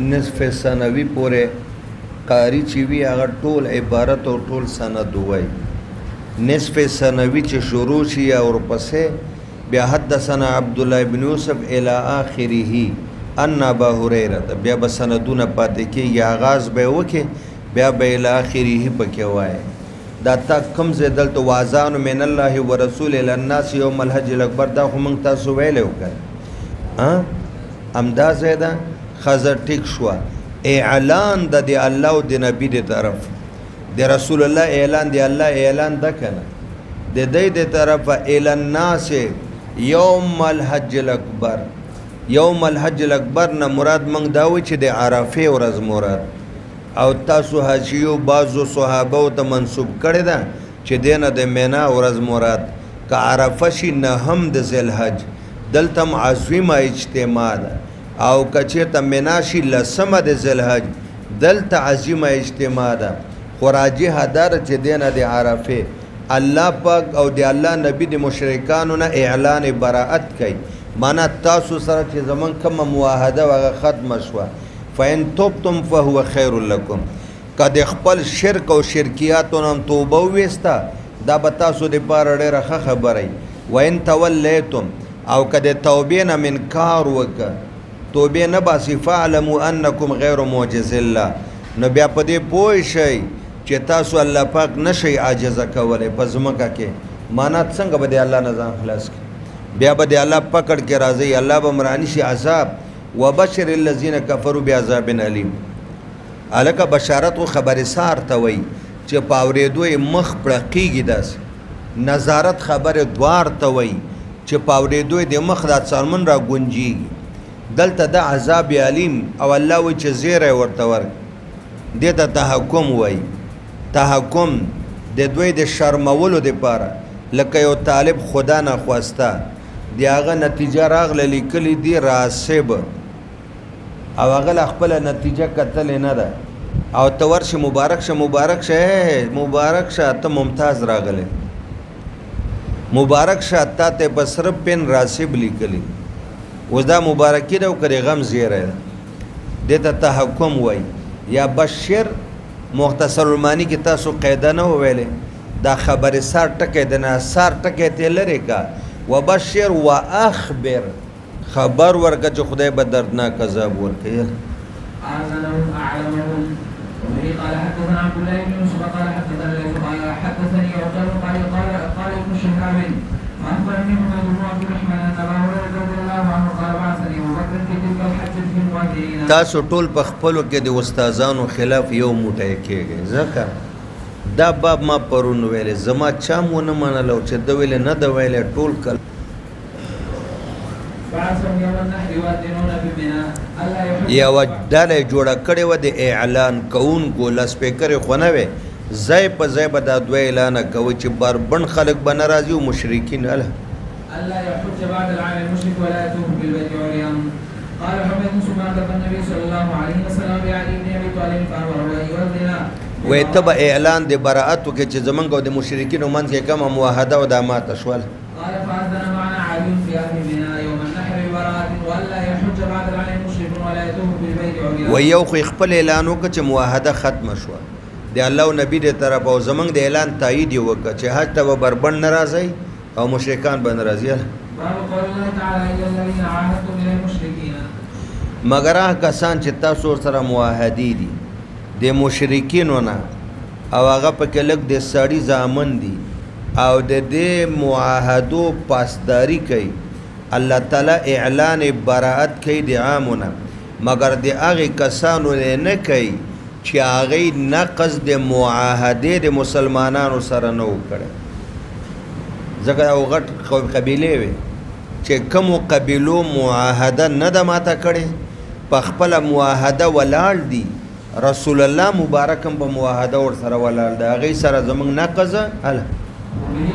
نصف ثانوي پورې قاری چې وي هغه ټول عبارت او ټول سند وای. نصف ثانوي چې شروع شي او ورپسې بیا حدثنا عبد الله بن يوسف الى اخره ان ابا هريره بیا به سندونه پاتې کېږي آغاز به وکړي بیا به الى اخره پکې وای. دا تا کم زدل تو واذان من الله ورسول الى الناس يوم الحج الاكبر دا خو موږ تاسو ویلو کړ ها امدا زیدا خزر ټیک شو اعلان د الله او د نبی د طرف د رسول الله اعلان دی الله اعلان د کنه د دې د طرف الى الناس يوم الحج الاكبر. يوم الحج الاكبر نه مراد موږ دا و چې د عرفه ورځ مراد او تاسو حجیو بعضو صحابه او ته منسوب کړی ده چې دینه د مینا ورځ مراد که عرفه شي نه هم د ذل حج دلته عظیمه اجتماع ده او کچې ته مینا شي لسمه د ذل حج دلته عظیمه اجتماع ده. خو راجحه داره چې دینه د عرفه الله پاک او د الله نبی د مشرکانو نه اعلان براءت کوي معنا تاسو سره چې زمون کومه معاهده وغه ختم شوه فإن تبتم فهو خير لكم. کله خپل شرک او شرکیاتو نام توبه وستا دا به تاسو د پاره ډیره ښه خبره وین تولیتم او کله توبې نه منکار وکړه توبې نه باسي فعلموا انکم غیر معجز الله نو بیا په دې پوه شئ چې تاسو الله پاک نشئ عاجزه کولی په ځمکه کې معنا څنګه به د الله نه ځان خلاص کړي بیا به د الله پکړ کې راځي الله به مرانی شي عذاب وبشر الذين كفروا بعذاب اليم. الکه بشارت او خبر سار ته وای چې پاورېدو مخ پړقېږي داس نظارت خبر دوار ته وای چې پاورېدو د مخ د څرمن را گونجيږي دلته د عذاب الیم او الله و چې زیره ورته ور دته تحکم وای تحکم د دوی د شرمولو د پاره لکه یو طالب خدا نه خواسته دیغه نتیجه راغله لیکلی دی راسب او هغه خپل نتیجه کتل نه ده او ته ورشه مبارک شه ته ممتاز راغله مبارک شه ته بسر پن راسب لیکلی اوس دا مبارکی دا کړي غم زیره دته تحکم وای یا بشیر مختصر المانی کې تاسو قاعده نه ویلې دا خبر سار ټکې د نه سار ټکې ته لری کا وبشر واخبر خبر ورکه چې خدای به دردناک عذاب ورکړي. اعلمهم وبه قال حدثنا عبد الله بن يوسف قال حدثنا ليث قال حدثني عقيل قال ابن شهاب اخبرني محمد بن عبد الرحمن ان ابا هريره رضي الله عنه قال بعثني ابو بكر في تلك الحجه في المهاجرين. تاسو ټول په خپلو کې د استادانو خلاف یو موټی کېږي ځکه دا باب ما پرون ویلې زما چا مو نه منلو چې د ویلې نه د ویلې ټول کل یو ډله جوړه کړې وه د اعلان کوونکو لسپیکر خو نه وی ځای په ځای به دا دوه اعلانه کوي چې بربند خلک به نه راځي او مشرکین الله يحج بعد العام المشرك ولا يطوف بالبيت عريان. قال حميد بن سفيان النبي صلى الله عليه وسلم بعلي بن ابي طالب فامره ان يؤذن وې ته به اعلان د براءت وکړي چې زمونږ او د مشرکینو منځ کې کومه معاهده او دا ماته شول. قال فاذن معنا علي في اهل بنا يوم النحر براءة ولا يحج بعد العام المشرك ولا يطوف بالبيت عريان. و یو خو خپل اعلان وکړ چې معاهده ختم شوه د الله او نبی د طرف او زمونږ د اعلان تایید وکړه چې حج ته به بربند نه راځي او مشرکان به نه راځي. باب قول الله تعالى الا الذين عاهدتم من المشركين. مگر هغه کسان چې تاسو سره معاهدې دي د مشرکینو نه او هغه پکې لږ د سړي زامن دي او د دې معاهدو پاسداري کوي الله تعالی اعلان براءت کوي د عامونه مگر د هغې کسانو نه کوي چې هغې نقض د معاهدې د مسلمانانو سره نه و کړی ځکه یو غټ قبیلې وي چې کومو قبیلو معاهده نه ده ماته کړې په خپله معاهده ولاړ دي رسول الله مبارک هم په معاهده ورسره ولاړ دی هغې سره زموږ نقض هله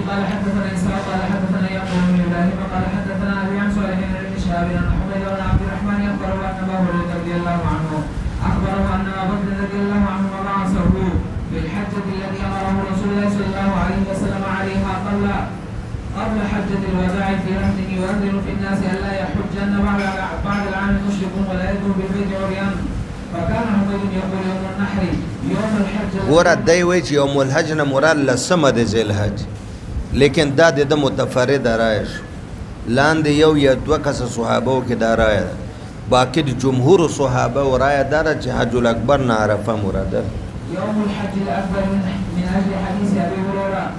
قال حدثنا اسحاق قال حدثنا يعقوب بن ابراهيم قال حدثنا ابي عن صالح بن شهاب عن حميد بن عبد الرحمن اخبره ان ابا هريره رضي الله عنه اخبره ان ابا بكر رضي الله عنه بعثه بالحجه التي امره رسول الله صلى الله عليه وسلم عليها قبل حجه الوداع في رهط يؤذن في الناس الا يحجن بعد العام المشركون ولا يدخل بالبيت عريان فكان حميد يقول يوم النحر يوم الحج ګوره دی وایي چې یوم الحج نه مراد لسمه د ذی الحج لیکن دا د متفرد رایه شو لاندې یو یا دوه کسه صحابو کې دا رایه ده باقي د جمهور صحابه رایه دا ده چې حج الاکبر نه عرفه مراده يوم الحج الأكبر من أجل حديث أبي هريرة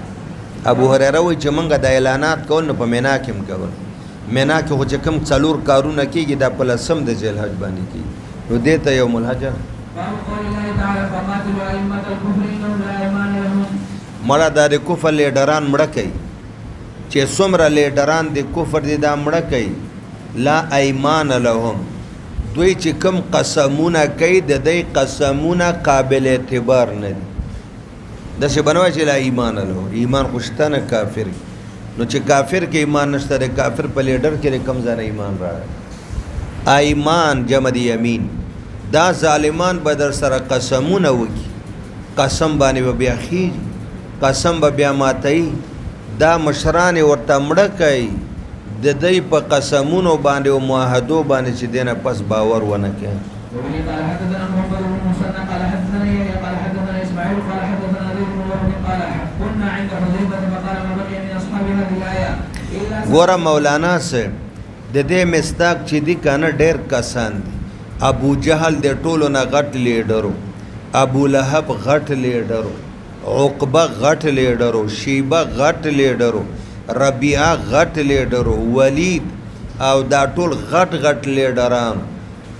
ابو هريره وایي چې موږ د اعلانات کول نو په مینا کې هم کول مینا کې خو چې کوم څلور کارونه کېږي دا په لسم د ذی الحج باندې کېږي نو دې ته یوم الحج باب قول الله تعالى فقاتلوا أئمة الكفر إنهم لا أيمان لهم مړه دا د کفر لیډران مړه کوي چې څومره لیډران د کفر دي دا مړه کوي لا ایمان لهم دوی چې کوم قسمونه کوي د دې قسمونه قابل اعتبار نه دي داسې بنوي چې لا ایمان له ایمان خوشتنه کافر نو چې کافر کې ایمان نشته د کافر په لیډر کې کم ځای ایمان راغی ایمان جمع دی یمین دا ظالمان به در سره قسمونه وکي قسم باندې بیا خیږي قسم به بیا ماتي دا مشران ورته مړه کوي د دې په قسمونو باندې او معاهدو باندې چې دینه پس باور ونه کوي وبه قال حدثنا محمد بن مسنى قال حدثنا يحيى قال حدثنا اسماعيل قال حدثنا زيد بن وهب قال كنا عند حذيفه فقال ما بقي من اصحاب هذه الايه الا ګوره مولانا صاحب د دې مستاق چې دي کنه ډېر کسان دي ابو جهل د ټولو نه غټ لیډرو ابو لهب غټ لیډرو عقبه غټ لیډرو شیبه غټ لیډرو ربیعه غټ لیډرو ولید او دا ټول غټ غټ لیډران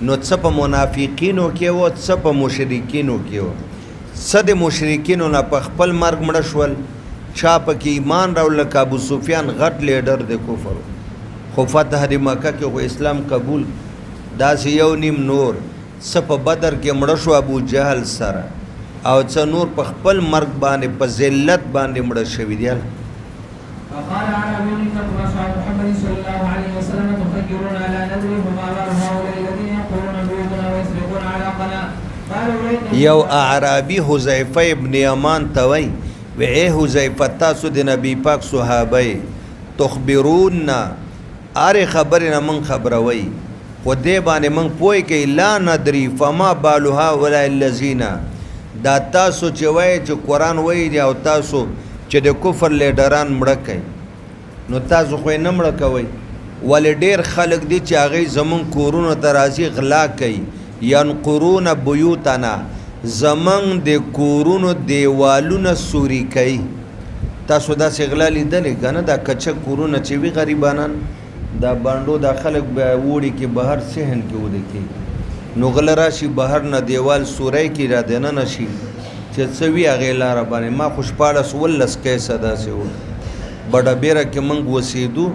نو څه په منافقینو کې و څه په مشرکینو کې و څه د مشرکینو نه په خپل مرګ مړه شول چا پکې ایمان راوړ لکه ابو سفیان غټ لیډر د کفر خو فتح د مکه کې خو اسلام قبول داسې یو نیم نور څه په بدر کې مړه شو ابو جهل سره او څه نور په خپل مرګ باندې په ذلت باندې مړه شوي دي فقال عربي انكم اصحاب محمد صلى الله عليه وسلم تفكرون على ندري فما بال هؤلاء الذين يقولون بيوتنا ويسرقون على قناه قالوا یو اعرابي حذیفه ابن یمان ته وایي وی حذیفه تاسو د نبی پاک صحابه تخبرونا اره خبر نه من خبروي خو دې باندې من پوي کې لا ندري فما بال هؤلاء الذين دا تاسو چې وایي چې قرآن وایي او تاسو چې د کفر لیډران مړه کوي نو تاسو خو نه مړه کوئ ولې ډېر خلک دي چې هغوی زمونږ کورونو ته راځي غلا کوي ینقرون بیوتنا زمونږ د کورونو دیوالونه سوري کوي تاسو داسې غلا لیدلې که نه دا کچه کورونه چې وي غریبانان دا بانډو دا خلک به وړي کې بهر صحن کې وده کوي نو غله راشي بهر نه دیوال سوری کې را دننه شي چې څه وي هغې لاره باندې ما خو شپاړس ولس کیسه داسې و بډبیره کې موږ اوسېدو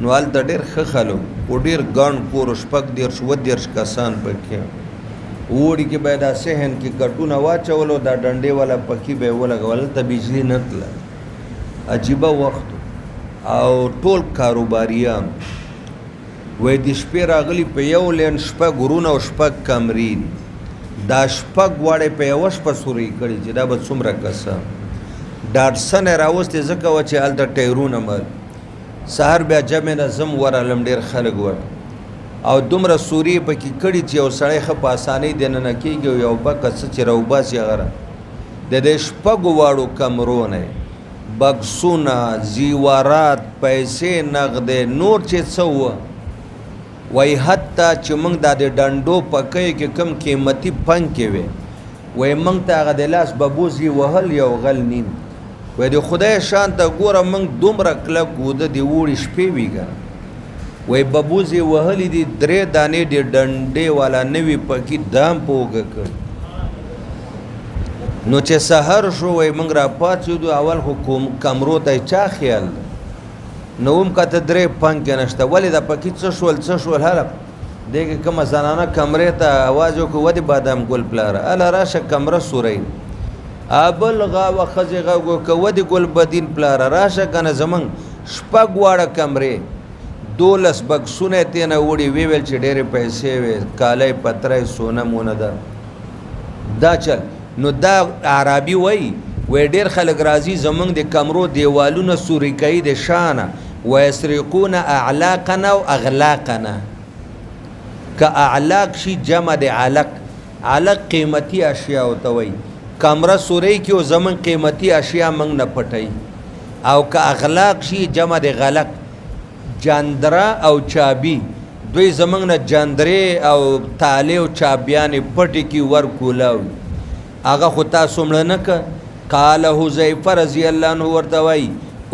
نو هلته ډېر ښه خلک و ډېر ګڼ کور شپږ دېرش اووه دېرش کسان پکې اوړي کې به یې دا صحن کې کټونه واچولو دا ډنډې والا پکې به یې ولګول هلته بجلي نه تله عجیبه وخت او ټول کاروباریان وایي د شپې راغلي په یو لین شپږ ورونه او شپږ کمرې دي دا شپږ واړې په یوه شپه سوري کړي چې دا به څومره کسان ډاټسن یې راوستې ځکه وه چې هلته ټایرونه مل سهار بیا جمع نه ځم ورغلم ډېر خلک ور او دومره سوري پکې کړي چې یو سړی ښه په اسانۍ دننه کېږي او یو بکه څه چې راوباسي هغه د دې شپږو واړو کمرو نه بکسونه زیورات پیسې نغدې نور چې څه وه وای حتی چې موږ دا د ډنډو پکۍ کې کم قیمتي پنکې وې وای موږ ته هغه د لاس ببوزي وهل یو غل نیم وای د خدای شان ته ګوره موږ دومره کلک وده د وړي شپې وي که وای ببوزي وهلې دي 3 دانې د ډنډې والا نوي پکې دام په اوږه کړ نو چې سحر شو وای موږ را پاڅېدو اول خو کمرو ته چا خیال ده نو هم کته 3 پنکې نشته ولې دا پکې څه شول هلک دې کې کومه زنانه کمرې ته اواز وکړو ودې بادام ګل پلاره هله راشه کمره سورئ بل غاوه ښځې غږ وکړه ودې ګل بدین پلاره راشه که نه زمونږ شپږ واړه کمرې 12 بکسونه یې تېنه وړي ویې ویل چې ډېرې پیسې وې کالی پتری سونه مونه ده دا چل نو دا عربي وایي وی ډېر خلک راځي زمونږ د کمرو دیوالونه سوري کوي د شانه ویسرقون اعلاقنا او اغلاقنا که اعلاق شي جمع د علق الګ قیمتي اشیاء ته وای کمره سوري کې او زمون قیمتي اشیاء موږ نه پټي او که اغلاق شي جمع د غلق جاندرا او چابي دوی زمونږ نه جاندرې او تاله او چابیانې پټې کې ورکولاو هغه خو تاسو مړه نه که قال حذیفه رضی الله عنه ورته وایي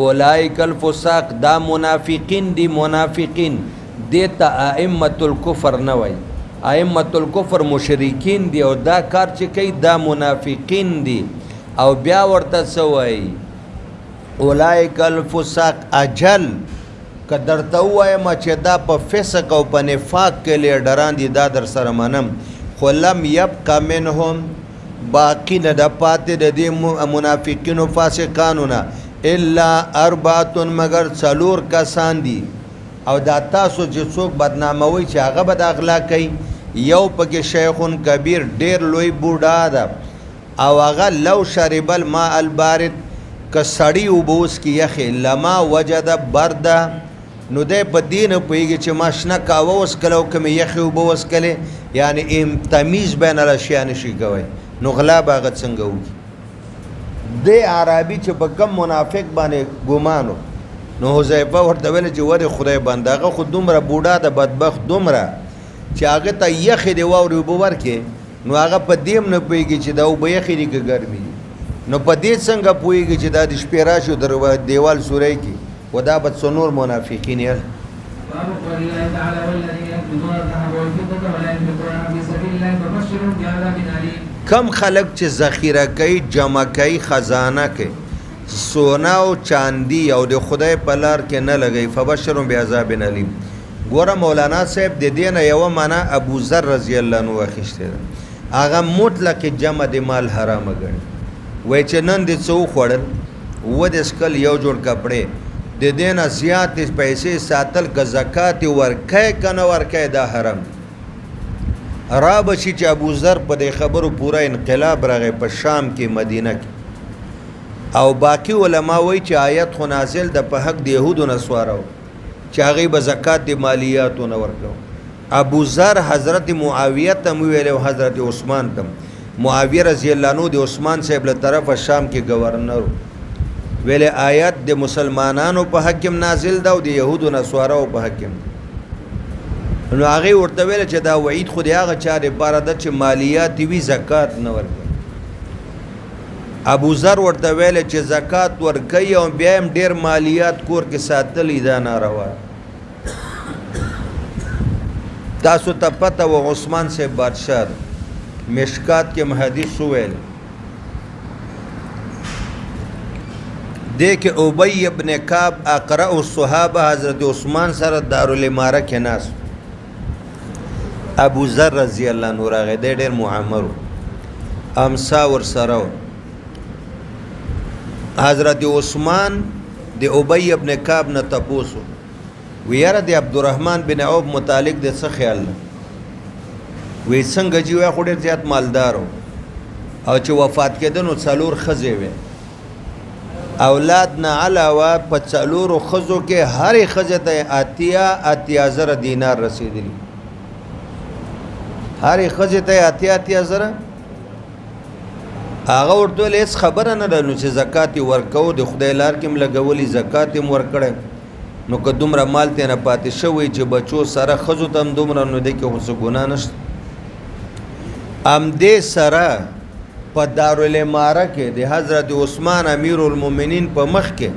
اولئک الفساق دا منافقین دي منافقین دې ته ائمة الکفر نه وایي ائمة الکفر مشرکین دي او دا کار چې کوي دا منافقین دي او بیا ورته څه وایي اولئک الفساق اجل که درته ووایم چې دا په فسق او په نفاق کې لیډران دي دا در سره منم خو لم یبقه منهم باقی نه د پاتې د دې منافقینو فاسقانو نه الا اربعه مگر څلور کسان دي او دا تاسو چې څوک بدناموي چې هغه بد اخلاق کوي یو پکې شیخون کبیر ډیر لوی بوډا ده او هغه لو شرب الماء البارد که سړی اوبه وڅکي یخې لما وجد برده نو دی په دې نه پوهېږي چې ما شنه کاوه وڅکله او که مې یخې اوبه وڅکلې یعنې تمیز بین الاشیا نشي کوی نو غلا به هغه څنګه وکړي دی عربي چې په کم منافق باندې ګمانو نو حذیفه ورته ویل چې ولې خدای بنده هغه خو دومره بوډا د بدبخت دومره چې هغه ته یخې د واورې اوبه ورکړې نو هغه په دې هم نه پوهېږي چې دا اوبه یخې دي که ګرمې دي نو په دې څنګه پوهېږي چې دا د شپې راشي در دیوال سوری کې و دا به څو نور منافقین یې باب قول الله تعالى والذين يكنزون الذهب والفضة ولا ينفقونها في سبيل الله فبشرهم بعذاب أليم کم خلق چې ذخیره کوي جمع کوي خزانه کوي سونا او چاندی او د خدای په لار کې نه لګي فبشرهم بعذاب الیم ګوره مولانا صاحب د دې نه یوه معنا ابو ذر رضی الله عنه واخیستې ده هغه مطلق جمع د مال حرامه ګڼي وایي چې نن دې څه وخوړل اووه دېسکل یو جوړ کپړې د دې نه زیاتې پیسې ساتل که زکات یې ورکوې که نه ورکوې دا حرام را بشي چې ابو ذر په دې خبرو پوره انقلاب راغی په شام کې مدینه کې او باقی علما وایي چې آیت خو نازل د په حق د یهودو نسوارو چې هغوی به زکات د مالیاتو نه ورکو ابو ذر حضرت معاویه ته م ویلی او حضرت عثمان ته معاویه رضی الله عنه د عثمان صاحب له طرفه شام کې گورنر ویلی آیت د مسلمانانو په حق کې نازل ده او د یهودو نسوارو په حق کې نو هغې ورته ویل چې دا وعید خو د هغه چا دپاره ده چې مالیات وي زکات نه ورکوي ابو ذر ورته ویل چې زکات ورکوي او بیا هم ډېر مالیات کور کې ساتلی دا ناروا تاسو ته پته و عثمان صاحب بادشاه مشکات کې حدیث وویل دې کې ابی ابن کعب اقرأ الصحابه حضرت عثمان سره دارالاماره کې ناست ابو ذر رضی الله عنه راغی دی ډېر معمر امسا ورسره حضرت عثمان د ابی ابن کعب نه تپوس وی یاره د عبدالرحمن بن عوف متعلق د څه خیال ده وی څنګه چې وی خو ډېر زیات مالدار او چې وفات کېده نو 4 ښځې وې اولاد نه علاوه په 4 ښځو کې هرې ښځې ته 80,000 دینار رسېدلي هرې ښځې ته 80,000 هغه ورته ویل هېڅ خبره نه ده نو چې زکات یې ورکوو د خدای لار کې م لګولي زکات یې م ورکړی نو که دومره مال ته نه پاتې شوی چې بچو سره ښځو ته هم دومره نو دی کې خو څه ګناه نشته همدې سره په دارالاماره کې د حضرت عثمان امیر المؤمنین په مخ کې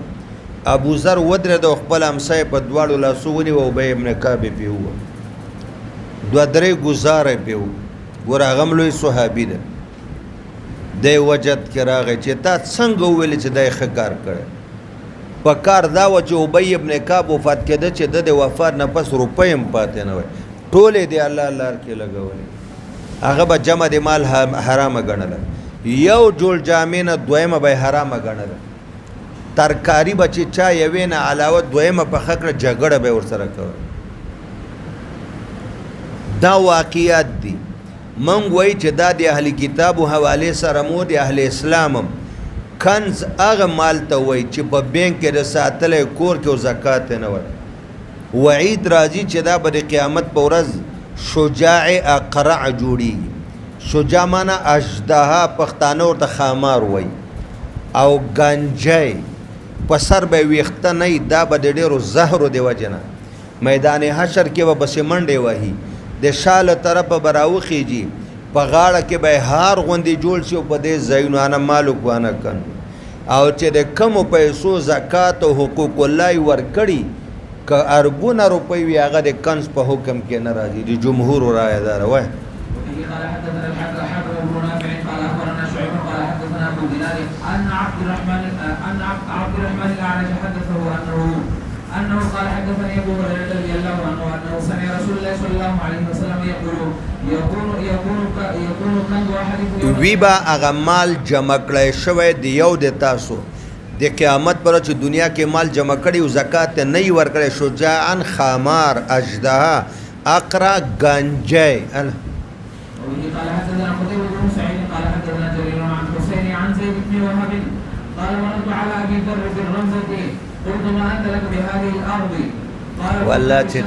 ابو ذر ودرېد او خپل امسا یې په دواړو لاسو ونیو او ابی ابن کعب یې پرې ووهه 2-3 ګزاره یې پرې ووهه ګوره هغه هم لوی صحابي ده دی وجد کې راغی چې تا څنګه وویلې چې دا یې ښه کار کړی په کار دا وه چې ابی ابن کعب وفات کېده چې د وفات نه پس روپۍ هم پاتې نه وی ټولې د الله لار کې لګولې هغه به جمع د مال حرامه ګڼله یو جوړ جامې نه دویمه به یې حرامه ګڼله ترکاري به چې چا یوې نه علاوه دویمه پخه کړه جګړه به یې ورسره کوله دا واقعیات دي موږ وایي چې دا د اهل کتابو حوالې سره مو د اهل اسلام هم کنز هغه مال ته وایي چې په بینک کې د ساتلی کور کې او زکات نه ورکوي وعید راځي چې دا به د قیامت په ورځ شجاع اقرع جوړیږي شجاع معنا اژدها پښتانه ورته خامار وای او گنجای په سر به ویښته نه دا به د ډېرو زهرو د وجې نه میدان حشر کې به بسې منډې وهي د شاله طرفه به راوخیږي په غاړه کې به هار غوندې جوړ شي او په دې ځایونو انا مالک وانه کن او چې د کمو پیسو زکات او حقوق الله یې ورکړي که اربونه روپۍ وي هغه د کنز په حکم کې نه راځي د جمهور رایه داره وایي قال حدثنا الحاكم بن نافع قال اخبرنا شعيب قال حدثنا ابو دينار ان عبد الرحمن الاعرج حدثه انه قال حدثني ابو هريره رضي الله عنه انه سمع رسول الله صلى الله عليه وسلم يقول يكون كنز احدكم وی با هغه مال جمع کړی شوی د یو د تاسو د قیامت پر چې دنیا کې مال جمع کړي او زکات نه یې ورکړي شجاعا خامار اژدها اقرا گنجای قال حدثنا قتيبة بن سعيد قال حدثنا جرير عن حسين عن زيد بن وهب قال مررت على ابي ذر بالرمزة قلت ما انت لك بهذه الارض قال والله چې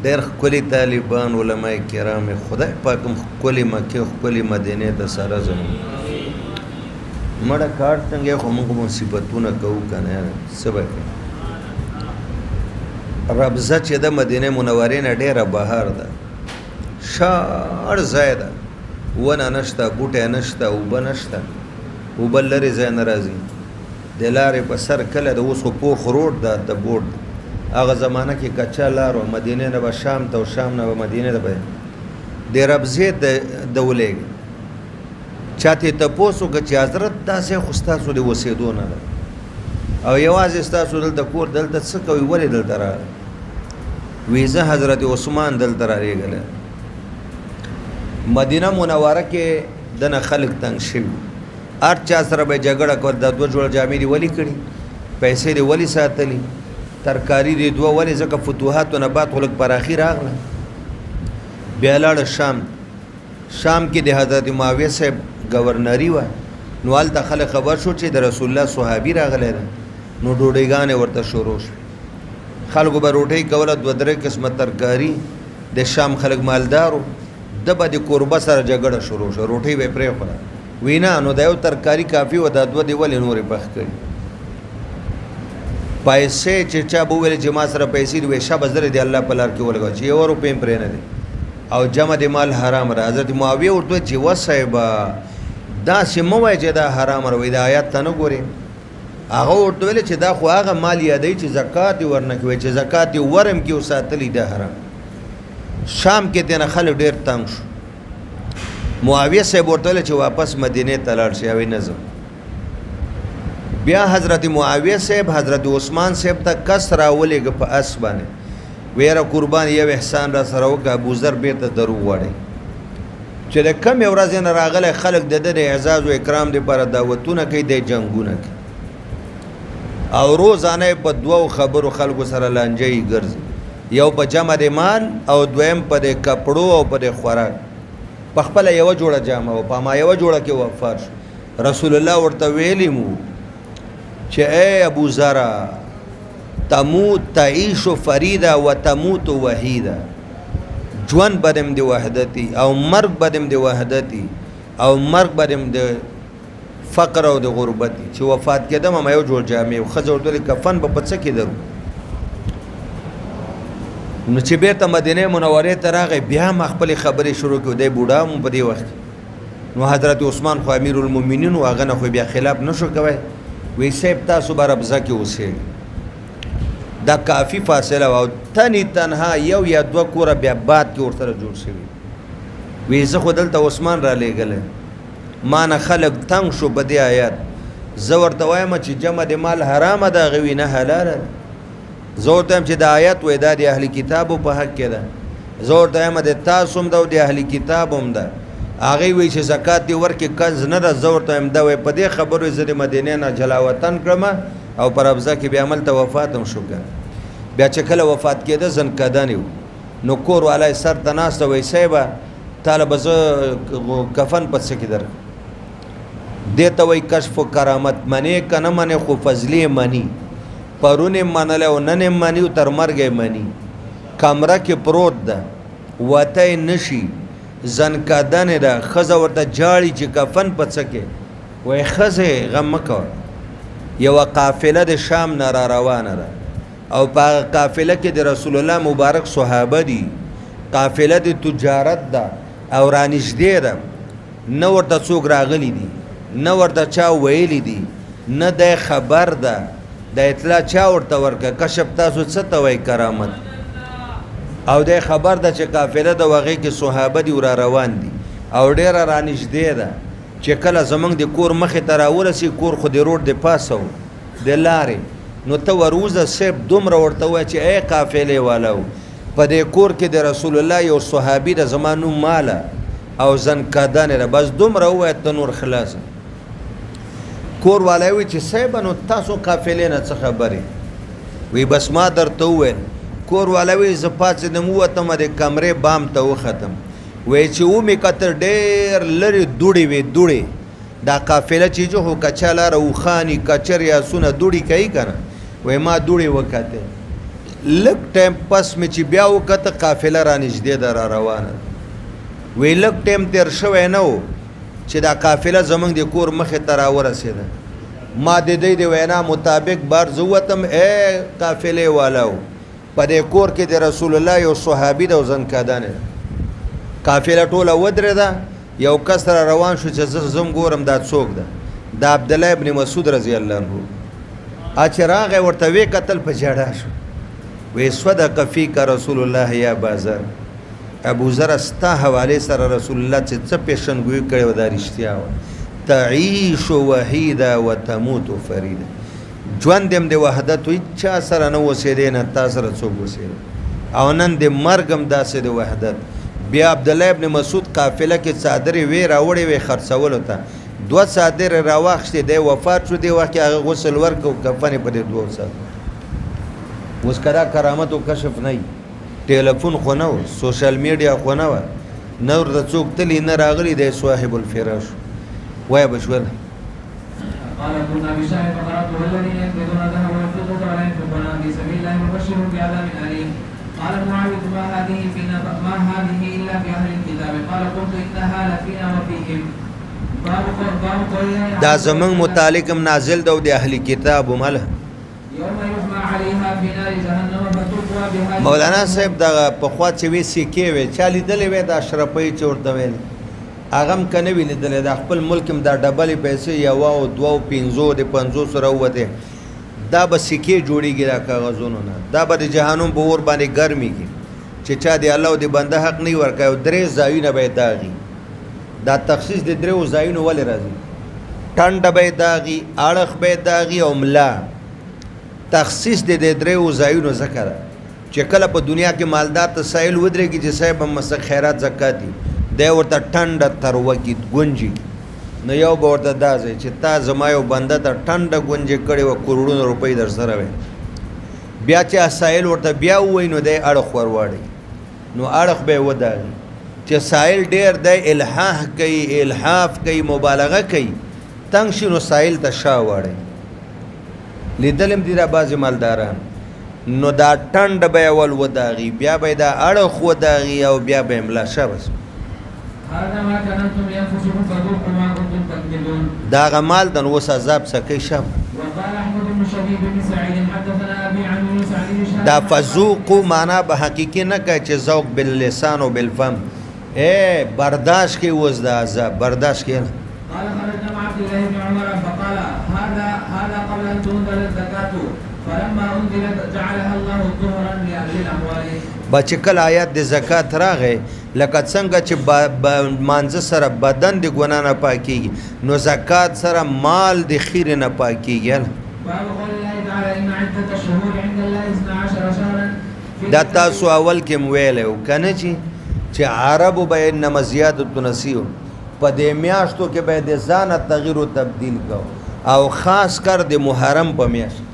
ډېر ښکلي طالبان علماء کرام خدای پاک ښکلي مکې ښکلي مدینې ته سره زموږ مړه کار څنګه خو موږ مصیبتونه کوو که نه څه به کوو ربضه چې د مدینې منورې نه ډېره بهر ده شاړ ځای ده ونه نشته بوټی نشته اوبه نشته اوبه لرې ځای نه راځي د لارې په سر کله د اوس خو پوخ روډ ده د بوټ هغه زمانه کې کچا لار وه مدینې نه به شام ته او شام نه به مدینې ته به د ربضې د ولېږي چا ته تپوس وکړه چې حضرت داسې خو ستاسو د اوسېدو نه ده او یوازې ستاسو دلته کور دلته څه کوئ ولې دلته راغلی وی زه حضرت عثمان دلته رالیږلی مدینه منوره کې دنه خلک تنګ شوي هر چا سره به جګړه کول دا دوه جوړه جامې دي ولې کړي پیسې دې ولې ساتلي ترکاري دې دوه ولې ځکه فتوحاتو نه بعد خلک پراخي راغله بیا لاړه شام کې د حضرت معاویه صاحب گورنري وه نو هلته خلک خبر شو چې د رسول الله صحابي راغلی ده نو ډوډۍ ورته شروع شو خلکو به روټۍ کوله دوه درې قسمه ترکاري د شام خلک مالدارو د به د کوربه سره جګړه شروع شو روټۍ به یې پرېښوله وینا نو د یو ترکاري کافي و دا دوه دې ولې نورې پخ کړي پیسې چې چا به وویل چې ما سره پیسې دي وایي شابه زه د الله په لار کې ولګوه چې یو روپۍ هم پرې نه دی او جمع د مال حرام ده حضرت معاویه ورته چې وصیبه داسې مه وایه چې دا حرام ده وایي د آیات ته نه ګورې هغه ورته ویل چې دا خو هغه مال یادوي چې زکات یې ورنه کوي چې زکات یې ورم کې وساتلی دا حرام شام کې تېنه خلک ډېر تنګ شو معاویه صاحب ورته ویل چې واپس مدینې ته لاړ شي هغوی نه ځم بیا حضرت معاویه صاحب حضرت عثمان صاحب ته کس راولېږه په اس باندې ویره قربان یو احسان را سره وکړه ابوذر بیرته درو وړی چې د کمې ورځې نه راغلی خلک د ده د اعزاز و اکرام دپاره دعوتونه کوي دی جنګونه کوي او روزانه یې په دوو خبرو خلکو سره لانجه یې ګرځي یو په جمع د مال او دویم په د کپړو او په د خوراک په خپله یوه جوړه جامه و په ما یوه جوړه کې وفات شو رسول الله ورته ویلي مو چې ای ابوذره تموت تعیش فریدا و تموت وحیدا ژوند بدم د وحدتي او مرګ بدم د وحدتي او مرګ بدم د فقر او د غربتي چې وفات کېدم ما یو جوړ جامې او ښځه ورته ویل کفن به په څه کې درو نو چې بیرته مدینه منورې ته راغی بیا ما خپلې خبرې شروع کړو دی بوډا هم په دې وخت نو حضرت عثمان خو امیر المؤمنین و هغه نه خو بیا خلاف نه شو کوی وی صاحب تاسو به ربضه کې اوسېږئ دا کافی فاصله او تنی تنها یو یا دوه کوره بیا باد کې ورسره جوړ شوي وی زه خو دلته عثمان را لیږلی ما نه خلک تنګ شو په دې آیات زه ورته وایم چې جمع د مال حرامه ده هغې وي نه حلاله ده زه ورته وایم چې د آیات وایي دا د اهلي کتابو په حق کې ده زه ورته وایم د تاسو هم ده او د اهلي کتاب هم ده هغې وایي چې زکات دې ورکړي کنز نه ده زه ورته وایم دا وایي په دې خبرو زه د مدینې نه جلا وطن کړم او پر ابزا کې بیا عمل ته وفات هم شو بیا چې کله وفات کېده زنکدن و نو کور والی سر ته ناسته وایي صاحبه تاله به زه کفن په څه کې در دې ته وایي کشف و کرامت منې که نه منې خو فضلې مني پرون یې منلی او نن یې مني تر مرګ یې مني کمره کې پروت ده وتی نشي زنکدن ده ښځه ورته جاړي چې کفن په څه کې وایي ښځې غم مه کوه یوه قافله د شام نه را روانه ده او په هغه قافله کې د رسول الله مبارک صحابه دي قافله د تجارت ده او رانږدې ده نه ورته څوک راغلی دي نه ورته چا ویلی دي نه دی خبر ده د اطلاع چا ورته ورکه کشف تاسو څه ته وایي کرامت او دی خبر ده چې قافله د هغې کې صحابه دي را روان دي او ډېره رانږدې ده چې کله زمونږ د کور مخې ته راورسي کور خو د روډ د پاسه و د لارې نو ته وروزه صاحب دومره ورته ووایه چې ای قافلې والا په دې کور کې د رسول الله یو صحابي ده زما نوم ماله او زنکدن ده بس دومره ووایه ته نور خلاصه کور والا وی چې صاحب نو تاسو قافلې نه څه خبرې وی بس ما درته وویل کور والا وی زه پاڅېدم ووتم د کمرې بام ته وختم وی چې ومې کتل ډېر لرې دوړې وې دوړې دا قافله چې جو خو کچا لاره اوښاني کچر یاسونه دوړې کوي که نه وی ما دوړې وکتې لږ ټایم پس مې چې بیا وکته قافله رانږدې ده را روانه وی لږ ټایم تېر شوی نه و چې دا قافله زمونږ د کور مخې ته راورسېده ما د دوی د وینا مطابق بار زه ووتم ای قافلې والا و په دې کور کې د رسول الله یو صحابي ده او زنکدن ده قافله ټوله ودرېده یو کس را روان شو چې زه زم ګورم دا څوک ده د عبدالله ابن مسعود رضی الله عنه چې راغی ورته ویې کتل په ژړا شو وی صدق فیک رسول الله یا ابازر ابوذر ستا حوالې سره رسول الله چې څه پیشنګویي کړې وه دا رښتیا وه تعیش وحیده وتموت فریده ژوند هم د وحدت و هېچا سره نه اوسېدی نه تا سره څوک اوسېده او نن د مرګ هم داسې د وحدت بیا عبدالله ابن مسعود قافله کې څادرې وې راوړې وې خرڅولو ته 2 څادرې راواخېستې دی وفات شو دې وخت کې هغه غسل ورکړ او کفن یې په دې 2 څادرو اوس که دا کرامت و کشف نه وي ټیلیفون خو نه و سوشل میډیا خو نه وه نه ورته څوک تلي نه راغلی دی صاحب الفراش وایه بشوله قال كنا بشاهد فقرأته الذين يكبدون ذهب والفضة ولا ينفقون في سبيل الله فبشرهم بعذاب أليم قال معاوية ما هذه إلا في أهل الكتاب قال قلت إنها لفينا وفيهم باب قول دا زمن متعلقم نازل دو د اهل کتاب مله يوم يحمى عليها في نار جهنم فتقوى بها مولانا صاحب دا په خوا چې وی سکه وی چا لیدلې وی د اشرفی چورته ویل اغم کنه وی لیدلې د خپل ملک دا ډبلې پیسې یو او 2 5 د 500 سره وته دا به سکه جوړیږي دا کاغذونو نه دا به د جهنم په ور باندې ګرمي کی چې چا دی الله او د بنده حق نه ورکاو درې ځایونه به داغي دا تخصیص د درو ځایونو ولې راځي ټنډه به داغي اړخ به داغي او ملا تخصیص د درو ځایونو ذکر چې کله په دنیا کې مالدار ته سائل ودرېږي چې صاحب مس خیرات زکات دي دی ورته ټنډه تروږي ګونجي نو یو به ورته دا ځای چې تا زما یو بنده ته ټنډه ګونجې کړې وه کروڑونو روپۍ در سره وی بیا چې سائل ورته بیا ووایي نو دی اړخ ورواړي نو اړخ به یې وداغي چې سائل ډېر دی الحاح کوي الحاف کوي مبالغه کوي تنګ شي نو سائل ته شا واړی لیدلم دي دا بعضې مالداران نو دا ټنډه به یې اول وداغي بیا به یې دا اړخ وداغي او بیا به یې ملا شه بس هذا ما كنتم لانفسكم فذوقوا ما كنتم تكذبون دا هغه مال د نو اوس عذاب سکی شه وقال احمد بن شبيب بن سعيد حدثنا ابي عن يونس عن ابي دا فذوقوا معنا به حقیقي نه کوي چې ذوق باللسان او بالفم اے برداشت کی وز دا عذاب برداشت کی قال خرجنا مع عبد الله بن عمر فقال هذا قبل ان تنزل الزكاه فلما انزلت جعلها الله ظهرا للاموال بچ کل آیات د زکات راغې لکه څنګه چې مانځ سره بدن د ګنا نه پاکيږي نو زکات سره مال د خیر نه پاکيږي باب قول الله تعالى ان عده الشهور عند الله 12 شهرا دا تاسو اول کې ویلو کنه چې عربو به انما زیادت نسیو په دې میاشتو کې به د ځان تغییر او تبديل کو او خاص کر د محرم په میاشت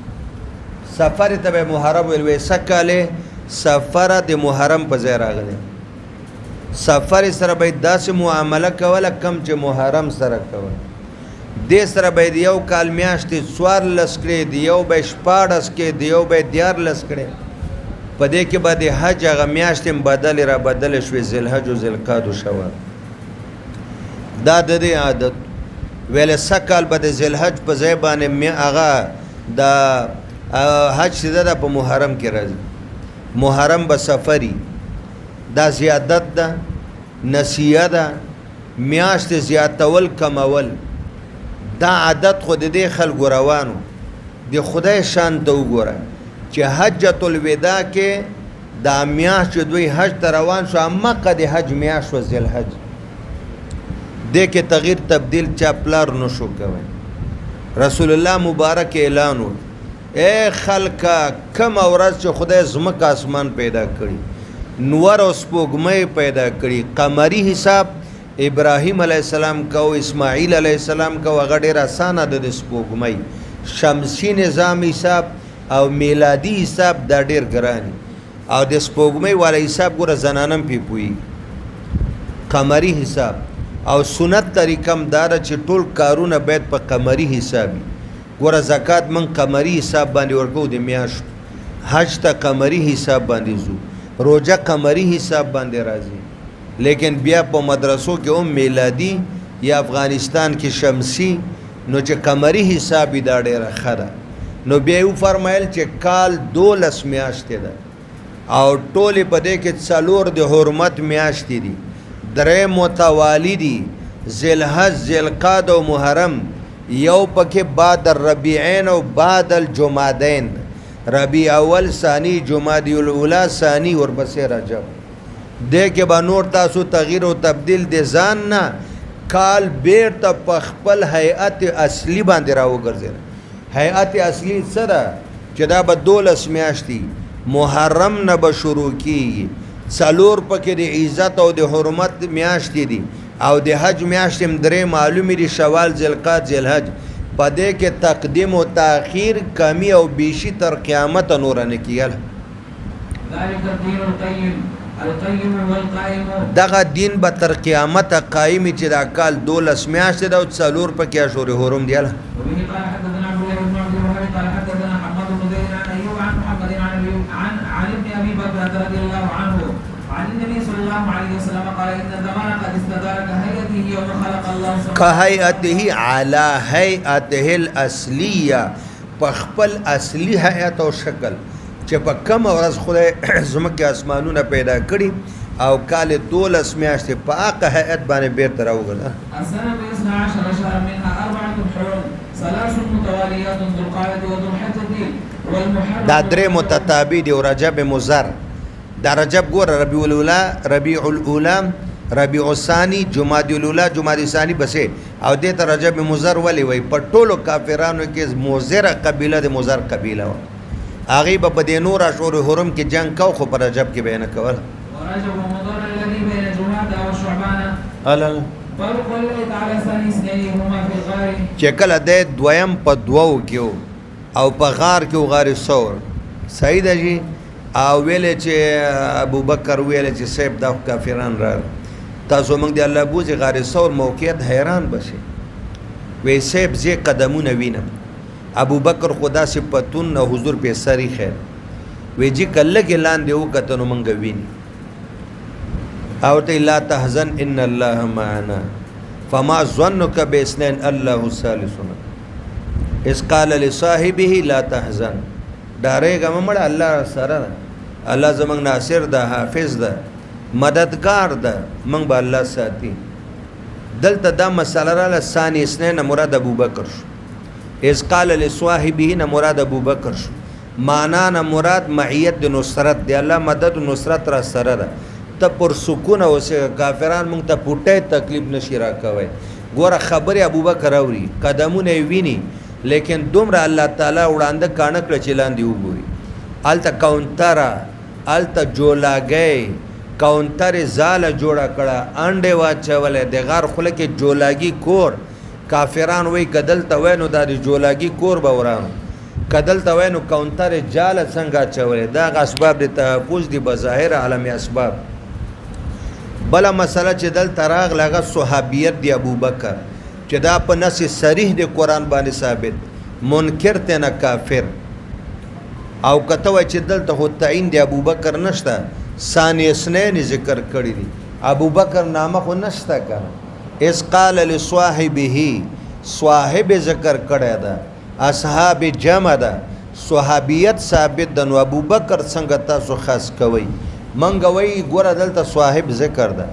سفر ته به محرم ویل سکاله سفر د محرم په ځای راغلی سفر سره به داسې معامله کوله کم چې محرم سره کوله دې سره به یو کال میاشتې 14 کړې دی یو به 14 کې دی یو به 14 کړې په دې کې به د حج هغه میاشتې بدل را بدل شوې ذوالحج او ذوالقعده شوه دا د دې عادت ویل سکال به د ذوالحج په ځای باندې هغه د حج چې ده په محرم کې راځي محرم به سفري دا زیادت ده نسیه ده میاشت زیاتول کمول دا عادت خو د دې خلکو روانو د خدای شان ته وګوره چې حجۃ الوداع کې دا میاشت چې دوی حج ته روان شو مکه د حج میاشت و ذوالحج دې کې تغییر تبدیل چا پلار نشو کوي رسول الله مبارک اعلان و اے خلکا کم ورځ چې خدای زمکه اسمان پیدا کړي نور او سپوږمۍ پیدا کړي قمری حساب ابراهیم علیه السلام کو اسماعیل علیه السلام کو هغه ډېر اسانه د سپوږمۍ شمسی نظام حساب او میلادي حساب دا ډېر ګران او د سپوږمۍ والا حساب ګوره زنانم پی پوي قمری حساب او سنت طریقم دار چې ټول کارونه باید په قمری حساب ګوره زکات من قمری حساب باندې ورکو د میاشت حج ته قمری حساب باندې زو روزه قمری حساب باندې راځي لیکن بیا په مدرسو کې هم میلادي یا افغانستان کې شمسی نو چې قمری حساب دا ډېره ښه ده نو بیا یې وفرمایل چې کال 12 میاشتې ده او ټولې په دې کې 4 د حرمت میاشتې دي 3 متوالی دي ذوالحج ذوالقعده او محرم یو پکې بعد الربیعین او بعد الجمادین ربیع اول ثانی جمادی الاولی ثانی ورپسې رجب دې کې به نور تاسو تغییر او تبدیل د ځان نه کال بیرته په خپل هیئت اصلي باندې راوګرځي هیئت اصلي څه ده چې دا به 12 میاشتې محرم نه به شروع کیږي 4 پکې د عزت او د حرمت میاشتې دي او د حج میاشتې هم 3 معلومې دي شوال ذوالقعده ذوالحج په دې کې تقدیم او تاخیر کمی او بیشی تر قیامت نور نه کیږي ذلك الدين القيم والقائم دغه دین به تر قیامت قائم چې دا کال 12 میاشتې ده او 4 پکې اشهر حرم دی الله وبه قال حدثنا عبد الله بن عبد الوهاب قال حدثنا محمد بن زيد عن ايوب عن محمد عن ابن ابي بكر رضي الله عنه عن النبي صلى الله عليه وسلم قال ان الزمان قد استدار كهيئته يوم خلق الله كهيئته على هيئته الاصليه پخپل اصلي هيئت او شکل چې په کوم ورځ خدای زمکه اسمانونه پیدا کړي او کال 12 میاشتې په هغه هيئت باندې بیرته راوغله السنه 12 شهرا منها 4 حرم 3 متواليات ذو القعده وذو الحجه والمحرم دا 3 متتابع دي او رجب مضر دا رجب ګور ربيع الاولى ربيع الثاني جمادی الاولى جمادی الثاني بسې او دې ته رجب مضر ولي وي په ټولو کافرانو کې مضر قبيله د مضر قبيله و هغه په دې نور اشهر حرم کې جنگ کو خو پر رجب کې بیان کول ورجب مضر الذي بين جمادى وشعبان الله فرق الله تعالى ثاني اثنين هما في الغار چې کله د دویم په دوو کې او په غار کې غار ثور صحیح ده جی او ویل چې ابو بکر ویل چې سیب د کافران را تاسو موږ دی الله بوزي غار ثور موقعیت حیران بشي وې سیب زی قدمونه وینم ابو بکر خدا صفاتون او حضور په سری خیر وې جی کله کې لاندې وکتنو موږ ویني او ته لا تحزن ان الله معنا فما ظنك باثنين الله ثالثنا اس قال لصاحبه لا تحزن ډارېږه مړه الله سره الله زمنګ ناصر ده حافظ ده مددگار ده موږ به الله ساتي دلته دا مسله را لسانی اسنین مراد ابو بکر شو اس قال لصاحبه نه مراد ابو بکر شو معنا نه مراد معیت د نصرت دی الله مدد و نصرت را سره ده ته پر سکون او کافران موږ ته پټه تکلیف نشي را کوي ګوره خبره ابو بکر اوري قدمونه ویني لیکن دومره الله تعالی وړاندې کانه کړ چې لاندې وګوري الته کاونټر الته جولاګي کاونټر زاله جوړه کړه انډه واچولې د غار خله کې جولاګي کور کافران وای کدل ته وینو د جولاګي کور به ورانو کدل ته وینو کاونټر جاله څنګه چولې دا اسباب د تحفظ دي بظاهر عالم اسباب بل مسله چې دل تراغ لغه صحابیت دی ابو بکر چې دا په نص صریح د قران باندې ثابت منکر ته نه کافر او کته وای چې دلته خو تعین دی ابو بکر نشته ثانی اسنین ذکر کړی دی ابو بکر نامه خو نشته کنه اس قال لصاحبه صاحب ذکر کړی دا اصحاب جمع ده صحابیت ثابت ده نو ابو بکر څنګه تاسو خاص کوي منګ وای ګوره دلته صاحب ذکر ده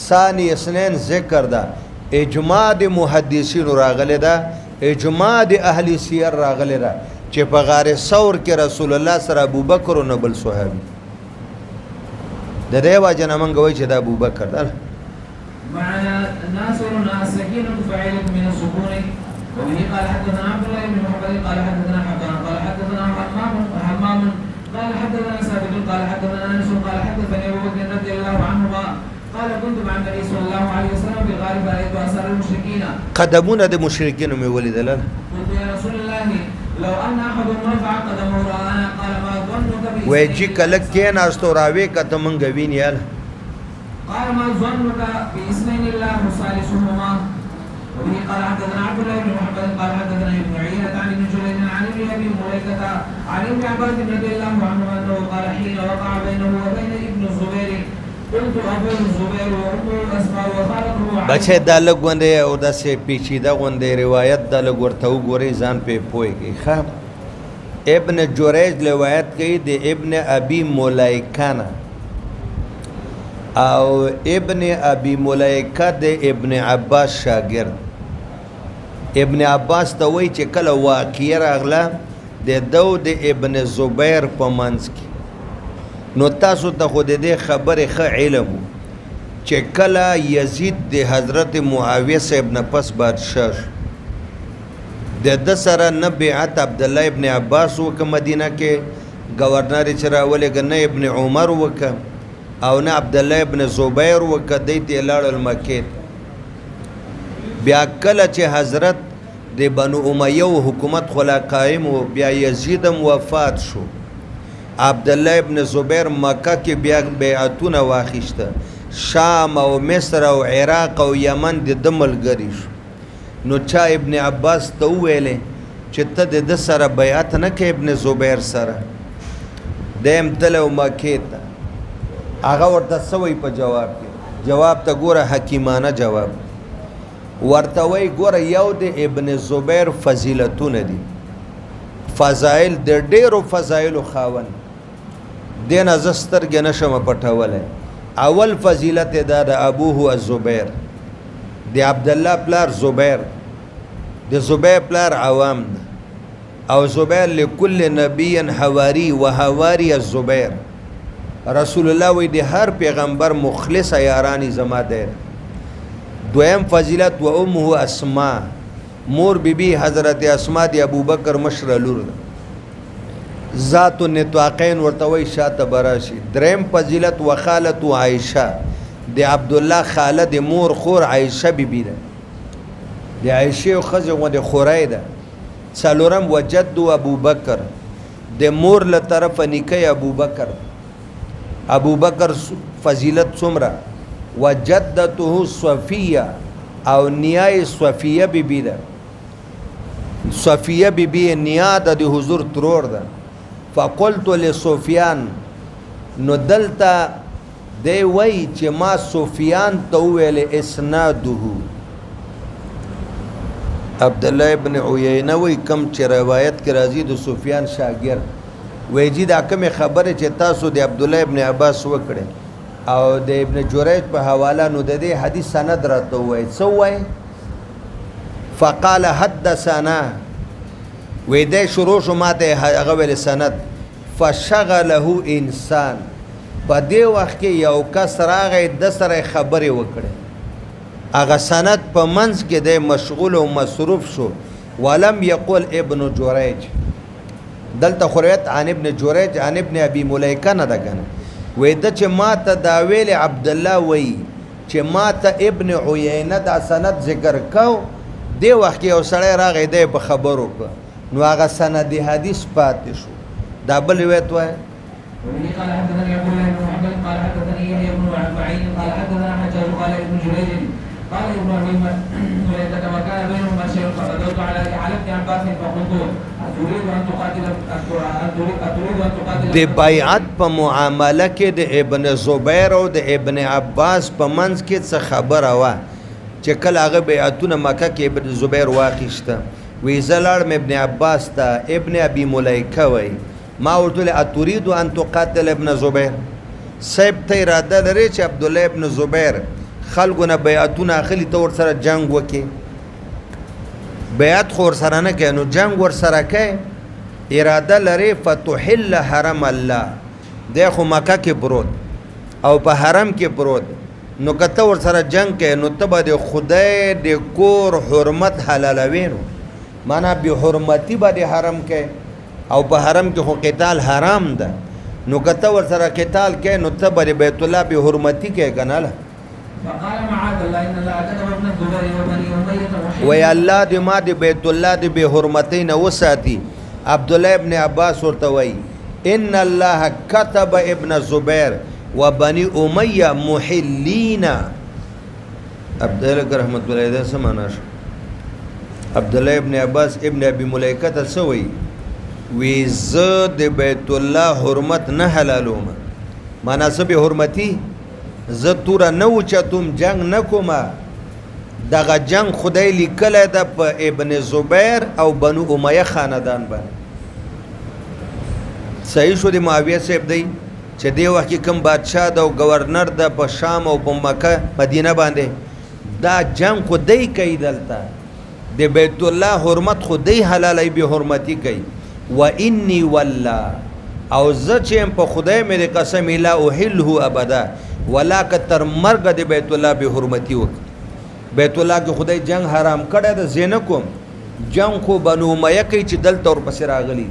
ثانی اسنین ذکر ده اجماع د محدثین راغله ده اجماع د اهل سیر راغله ده چې په غار ثور کې رسول الله سره ابو بکر او بل صحابي د دې واجب نه منګ وای چې د ابو بکر ده معنا ناصرنا سكينة فعيل من السكون وبه قال حدثنا عبد الله بن محمد قال حدثنا حقان قال حدثنا حمام قال حدثنا ثابت قال حدثنا انس قال حدثني ابو بكر رضي الله عنهما قال كنت مع النبي صلى الله عليه وسلم بالغار فرايت اثار المشركين قدمونه د مشرکین مې ولیدل قلت يا رسول الله لو ان احد رفع قدمه رانا قال ما ظنك وایجی کله کې ناستو راوي کته مونږ وینیال قال ما ظنك باثنين الله ثالثهما وبه قال حدثنا عبد الله بن محمد قال حدثنا ابن عيينة عن ابن جريج عن ابن ابي مليكة عن ابن عباس رضي الله عنه انه قال حين وقع بينه وبين ابن الزبير قلت ابو الزبير وامه اسماء وخالته بچه دا لګ غونډه او د سه پیچیده غونډه روایت د لګ ورته وګوري ځان په پويږي ښه ابن جریج روایت کوي د ابن ابي مليكه او ابن ابي مليكه د ابن عباس شاګرد ابن عباس ته وایي چې کله واقعه راغله د داود ابن زبیر په منځ کې نو تاسو ته خو د دې خبرې ښه علم چې کله یزید د حضرت معاویه صاحب نه پس بادشاه د د سره نه بیعت عبد الله ابن عباس وک مدینه کې گورنر چې راولې نه ابن عمر وک او نه عبد الله ابن زبیر وک دیت لاړ المکه بیا کله چې حضرت د بنو امیه حکومت خلا قائم او بیا یزیدم وفات شو عبد الله ابن زبیر مکه کې بیا بیعتونه واخیسته شام او مصر او عراق او یمن د دملګری شو نو چا ابن عباس ته ویلې چې ته د سره بیعت نه کې ابن زبیر سره دیم تلو مکه ته هغه ورته سوي په جواب کې جواب ته ګوره حکیمانه جواب ورته وای ګوره یو د ابن زبیر فضیلتونه دي فضایل د ډیرو فضایل خاون دین از سترګ نشم پټولای اول فضیلت دا د ابوه الزبیر د عبد الله پلار زبیر د زبیر پلار عوام او زبیر لكل نبی حواری و حواری الزبیر رسول الله وی د هر پیغمبر مخلص یارانی زما ده دویم فضیلت و امه اسماء مور بیبی حضرت اسماء دی ابو بکر مشر لور ذات النطاقین ورتوی شاته براشی دریم فضیلت و خالت عائشه دی عبد الله خاله د مور خور عائشه بیبی ده دی عائشه خزه و د خورای ده څلورم وجد ابو بکر د مور له طرف نکي ابو بکر فضیلت څومره وجدته صفیه او نیای صفیه بیبی ده صفیه بیبی نیا د حضور ترور ده فقلت لسفیان نو دلتا دی وای چې ما سفیان ته ویل اسناده عبد الله ابن عیینه وای کم چې روایت کې راځي د سفیان شاګرد ویجی دا کوم خبره چې تاسو د عبد الله ابن عباس وکړه او د ابن جریج په حواله نو د دې حدیث سند راته وای څو وای فقال حدثنا وې د شروع شو ماته هغه ول سند فشغله انسان په دې وخت کې یو کس راغی د سره خبرې وکړه هغه سند په منځ کې د مشغول او مصروف شو ولم يقل ابن جریج دلته خریت عن ابن جریج عن ابن ابي مليكه نه ده کنه وې د چې ماته دا ویل عبد الله وای چې ماته ابن عیینه دا سند ذکر کو دی وخت یو سړی راغی دی په خبرو نو هغه سند حدیث پاتې شو دا بل روایت وای قال حدثني ابو الله بن محمد قال حدثني يحيى بن معين قال حدثنا حجاج قال ابن جريج قال ابن ابي مليكه وكان بينهما شيء فغدوت على ابن عباس فقلت أتريد أن تقاتل د بیعت په معامله کې د ابن زبیر او د ابن عباس په منځ کې څه خبره وه چې کله هغه بیعتونه مکه کې ابن زبیر واخیسته وی زه لاړم ابن عباس ته ابن ابي ملیکه وی ما ورته ویل اتريد ان تقاتل ابن زبیر صاحب ته اراده لري چې عبدالله ابن زبیر خلکو نه بیعتونه اخلي ته ورسره جنگ وکړي بیعت خو ورسره نه کوي نو جنگ ورسره کوي اراده لري فتحل حرم الله دی خو مکه کې پروت او په حرم کې پروت نو کته ورسره جنگ کوي نو ته به د خدای د کور حرمت حلالوي نو معنا به حرمتي به د حرم کوي او په حرم کې خو قتال حرام ده نو کته ورسره قتال کوي نو ته به بیت الله به حرمتي کوي کنه فقال معاذ الله ان الله كتب ابن الزبير وبني اميه وی الله دې ما د بیت الله د به حرمتي نه وساتي عبد الله ابن عباس ورته وی ان الله كتب ابن الزبير وبني اميه محلين عبد الله رحمت الله علیه سمانه عبد الله ابن عباس ابن ابي مليكه ته سوي وی زه د بیت الله حرمت نه حلالوم مناسب حرمتي زه توره نه وچتم جنگ نکوم دغه جنگ خدای لیکلی ده په ابن زبیر او بنو امیه خاندان باندې صحیح شو د معاویه صاحب دی چې دی وخت کې کوم بادشاه ده او گورنر ده په شام او په مکه مدینه باندې دا جنگ خدای کوي دلته د بیت الله حرمت خدای حلالای به حرمتي کوي و انی والله او زه چې په خدای مې قسم لا احله ابدا ولا کتر مرګ د بیت الله به حرمتي وک بیت الله کې خدای جنگ حرام کړی د زینکم جنگ خو بنو امیه کوي چې دلته ور پسې راغلی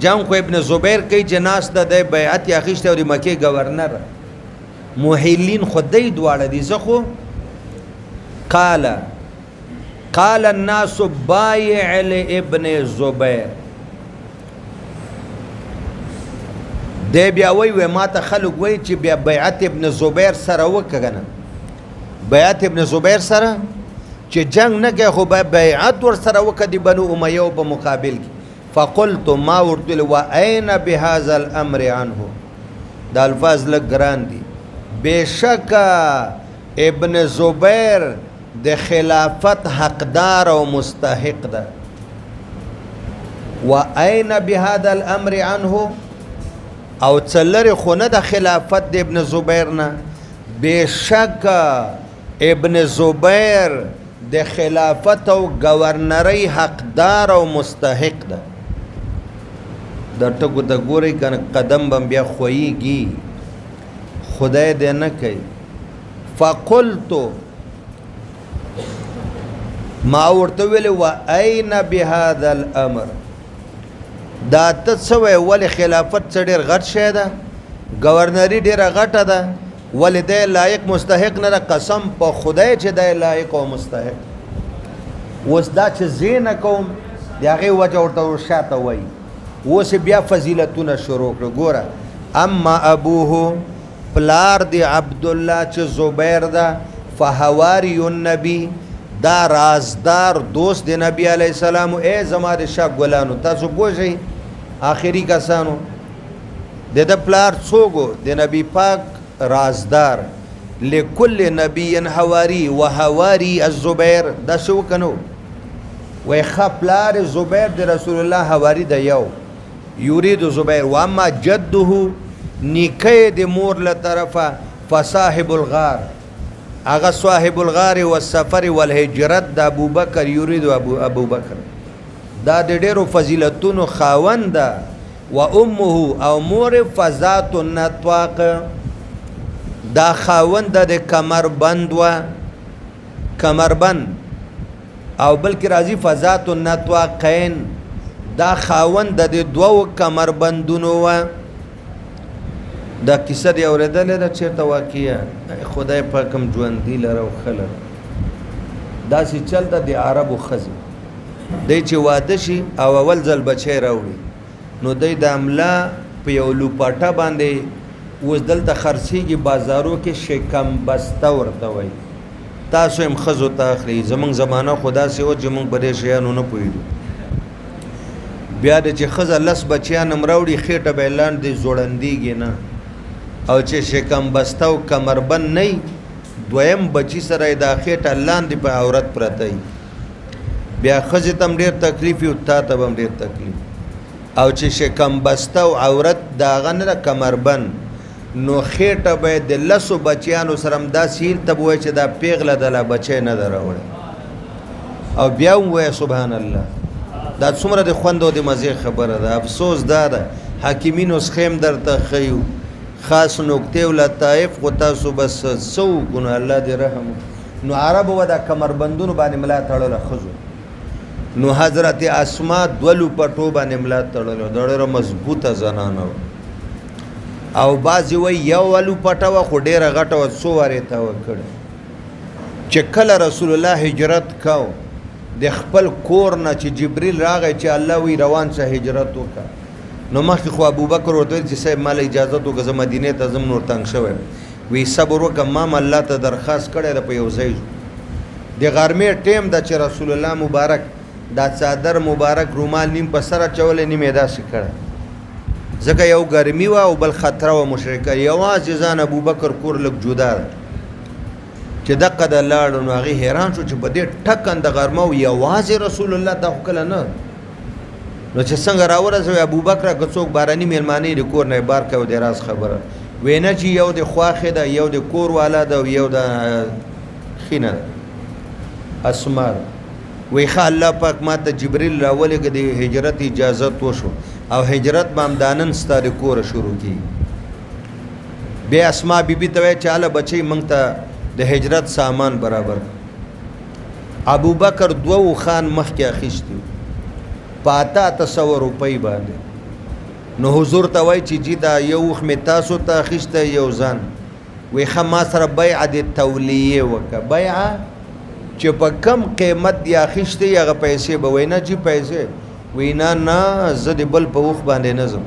جنگ خو ابن زبیر کوي چې ناس د بیعت اخیسته او د مکې گورنر محلین خدای دواړه دي زه خو قال الناس بايع لابن زبیر دی بیا وی ما ته خلق وی چې بیا بیعت ابن زبیر سره وکړه بیعت ابن زبیر سره چې جنگ نه کوي خو بیعت ور سره وکړه د بنو امیه په مقابل کې فقلت ما ورتل و اين بهذا الامر عنه دا الفاظ لږ ګران دي بشک ابن زبیر د خلافت حقدار او مستحق ده و اين بهذا الامر عنه او څلری خونه د خلافت د ابن زبیر نه بشک ابن زبیر د خلافت او گورنری حقدار او مستحق ده در ټکو د ګوري کنه قدم بم بیا خوېږي خدای دې نه کوي فقلت ما ورته ویل و اين بهذا الامر دا ته سوې ول خلافت ډېر غټ شه ده گورنری ډېر غټه ده ول دې لایق مستحق نه قسم په خدای چې دې لایق او مستحق وس دا چې زین کوم دغه وجه ورته شاته وای وس بیا فضیلتونه شروع کړ ګوره اما ابوه پلار دی عبد الله چې زبیر ده فحواری النبی دا رازدار دوست دی نبی علیہ السلام اے زما د شاه ګلانو تاسو پوښی آخری کسانو د پلار څوګو د نبی پاک رازدار لكل نبي حواري وحواري الزبير دا شو کنو وای خپلار زبیر د رسول الله حواری د یو یرید زبیر و اما جده نیکه د مور له طرفه فصاحب الغار اغه صاحب الغار والسفر والهجرت د ابوبکر یرید ابوبکر دا د ډیرو فضیلتونو خاوند و امه او مور فزات النطاق دا خاوند د کمربند و کمربند او بلکې راځي فزات النطاقین دا خاوند د دوو کمربندونو و دا کیسه دی اوریدلې دا چیرته واقعیا خدای پاکم ژوند دی لرو خلک دا سي چلته د عربو خزي دی چې واده شي او اول ځل بچی راوړي نو دی د املا په یو لوپاټه باندې اوس دلته خرڅېږي بازارو کې شکم بسته ورته وایي تاسو هم ښځو ته اخلي زمونږ زمانه خو داسې وه چې موږ په دې شیانو نه پوهېدو بیا د چې ښځه لس بچیان هم راوړي خېټه به یې لاندې زوړندېږي نه او چې شکم بسته او کمربند نه وي دویم بچي سره یې دا خېټه لاندې په عورت پرته وي بیا ښځې ته هم ډېر تکلیف وي او تا ته به هم ډېر تکلیف او چې شکم بسته او عورت د هغه نه ده کمربند نو خېټه به یې د لسو بچیانو سره هم داسې هیل ته به وایي چې دا پیغله ده لا بچی نه ده راوړی او بیا هم وایه سبحان الله دا څومره د خوند او د مزې خبره ده افسوس دا ده حکیمي نسخې هم درته ښیو خاص نکتې او لطایف خو تاسو بس څه وکړو نو الله دې رحم نو عربو به دا کمربندونو باندې ملا تړله ښځو نو حضرت اسما دولو پټو باندې ملا تړله د ډېره مضبوطه زنانه وه او بعضې وایي یو ولو پټه وه خو ډېره غټه وه څو وارې ته وکړه چې کله رسول الله هجرت کو د خپل کور نه چې جبریل راغی چې الله وی روان شه هجرت وکړه نو مخکې خو ابوبکر ورته ویل چې صاحب ماله اجازت وکړه زه مدینې ته ځم نور تنګ شوی وی صبر وکړه ما الله ته درخواست کړی ده په یو ځای د غرمې ټیم ده چې رسول الله مبارک دا څادر مبارک رومال نیم په سر اچولی نیم یې داسې کړی ځکه یو ګرمي وه او بل خطره وه مشرکه یوازې ځان ابوبکر کور لږ جدا ده چې دقه د لاړو نو هغې حیران شو چې په دې ټکنده غرمه و یوازې رسول الله دا خو کله نه نو چې څنګه راورسوي ابوبکره که څوک باراني مېلمانه د کور نه یې بار کوي د راز خبره وی نه چې یو د خواښې ده یو د کور والا ده او یو د خینه ده اسما وی ښه الله پاک ما ته جبریل راولېږه د هجرت اجازت وشو او هجرت به همدانن ستا د کوره شروع کېږي بیا اسما بیبي ته وایي چې هله بچی موږ ته د هجرت سامان برابر ابوبکر دوه خان مخکې اخیستي په 800 روپۍ باندې نو حضور ته وایي چې جی دا یو وخت مې تاسو ته اخیستی یو ځان وی ښه ما سره بیعه د تولیې وکړه بیعه چې په کم قیمت دی اخیستی هغه پیسې به وایي نه جی پیسې وی نه نه زه د بل په وخت باندې نه ځم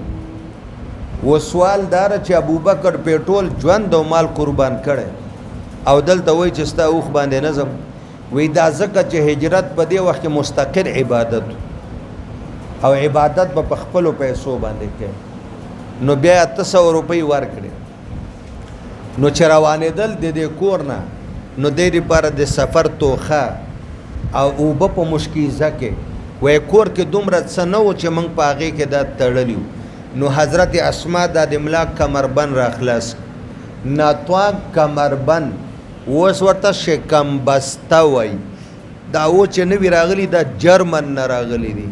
و سوال داره چې ابوبکر پیټرول ژوند او مال قربان کړی او دلته وایي چې ستا اوخ باندې نه ځم وی دا ځکه چې هجرت په دې وخت کې مستقر عبادت او عبادت به په خپلو پیسو باندې کوي نو بیا 800 روپۍ ورکړې نو چې روانېدل د دې کور نه نو دې دپاره د سفر توخه او اوبه په مشکیزه کې وی کور کې دومره څه نه و چې موږ په هغې کې دا تړلي نو حضرت اسما دا د ملا کمربند را خلاص ناتواک کمربند اوس ورته شکم بسته وایي دا و چې نوي راغلي دا جرمن نه راغلي دي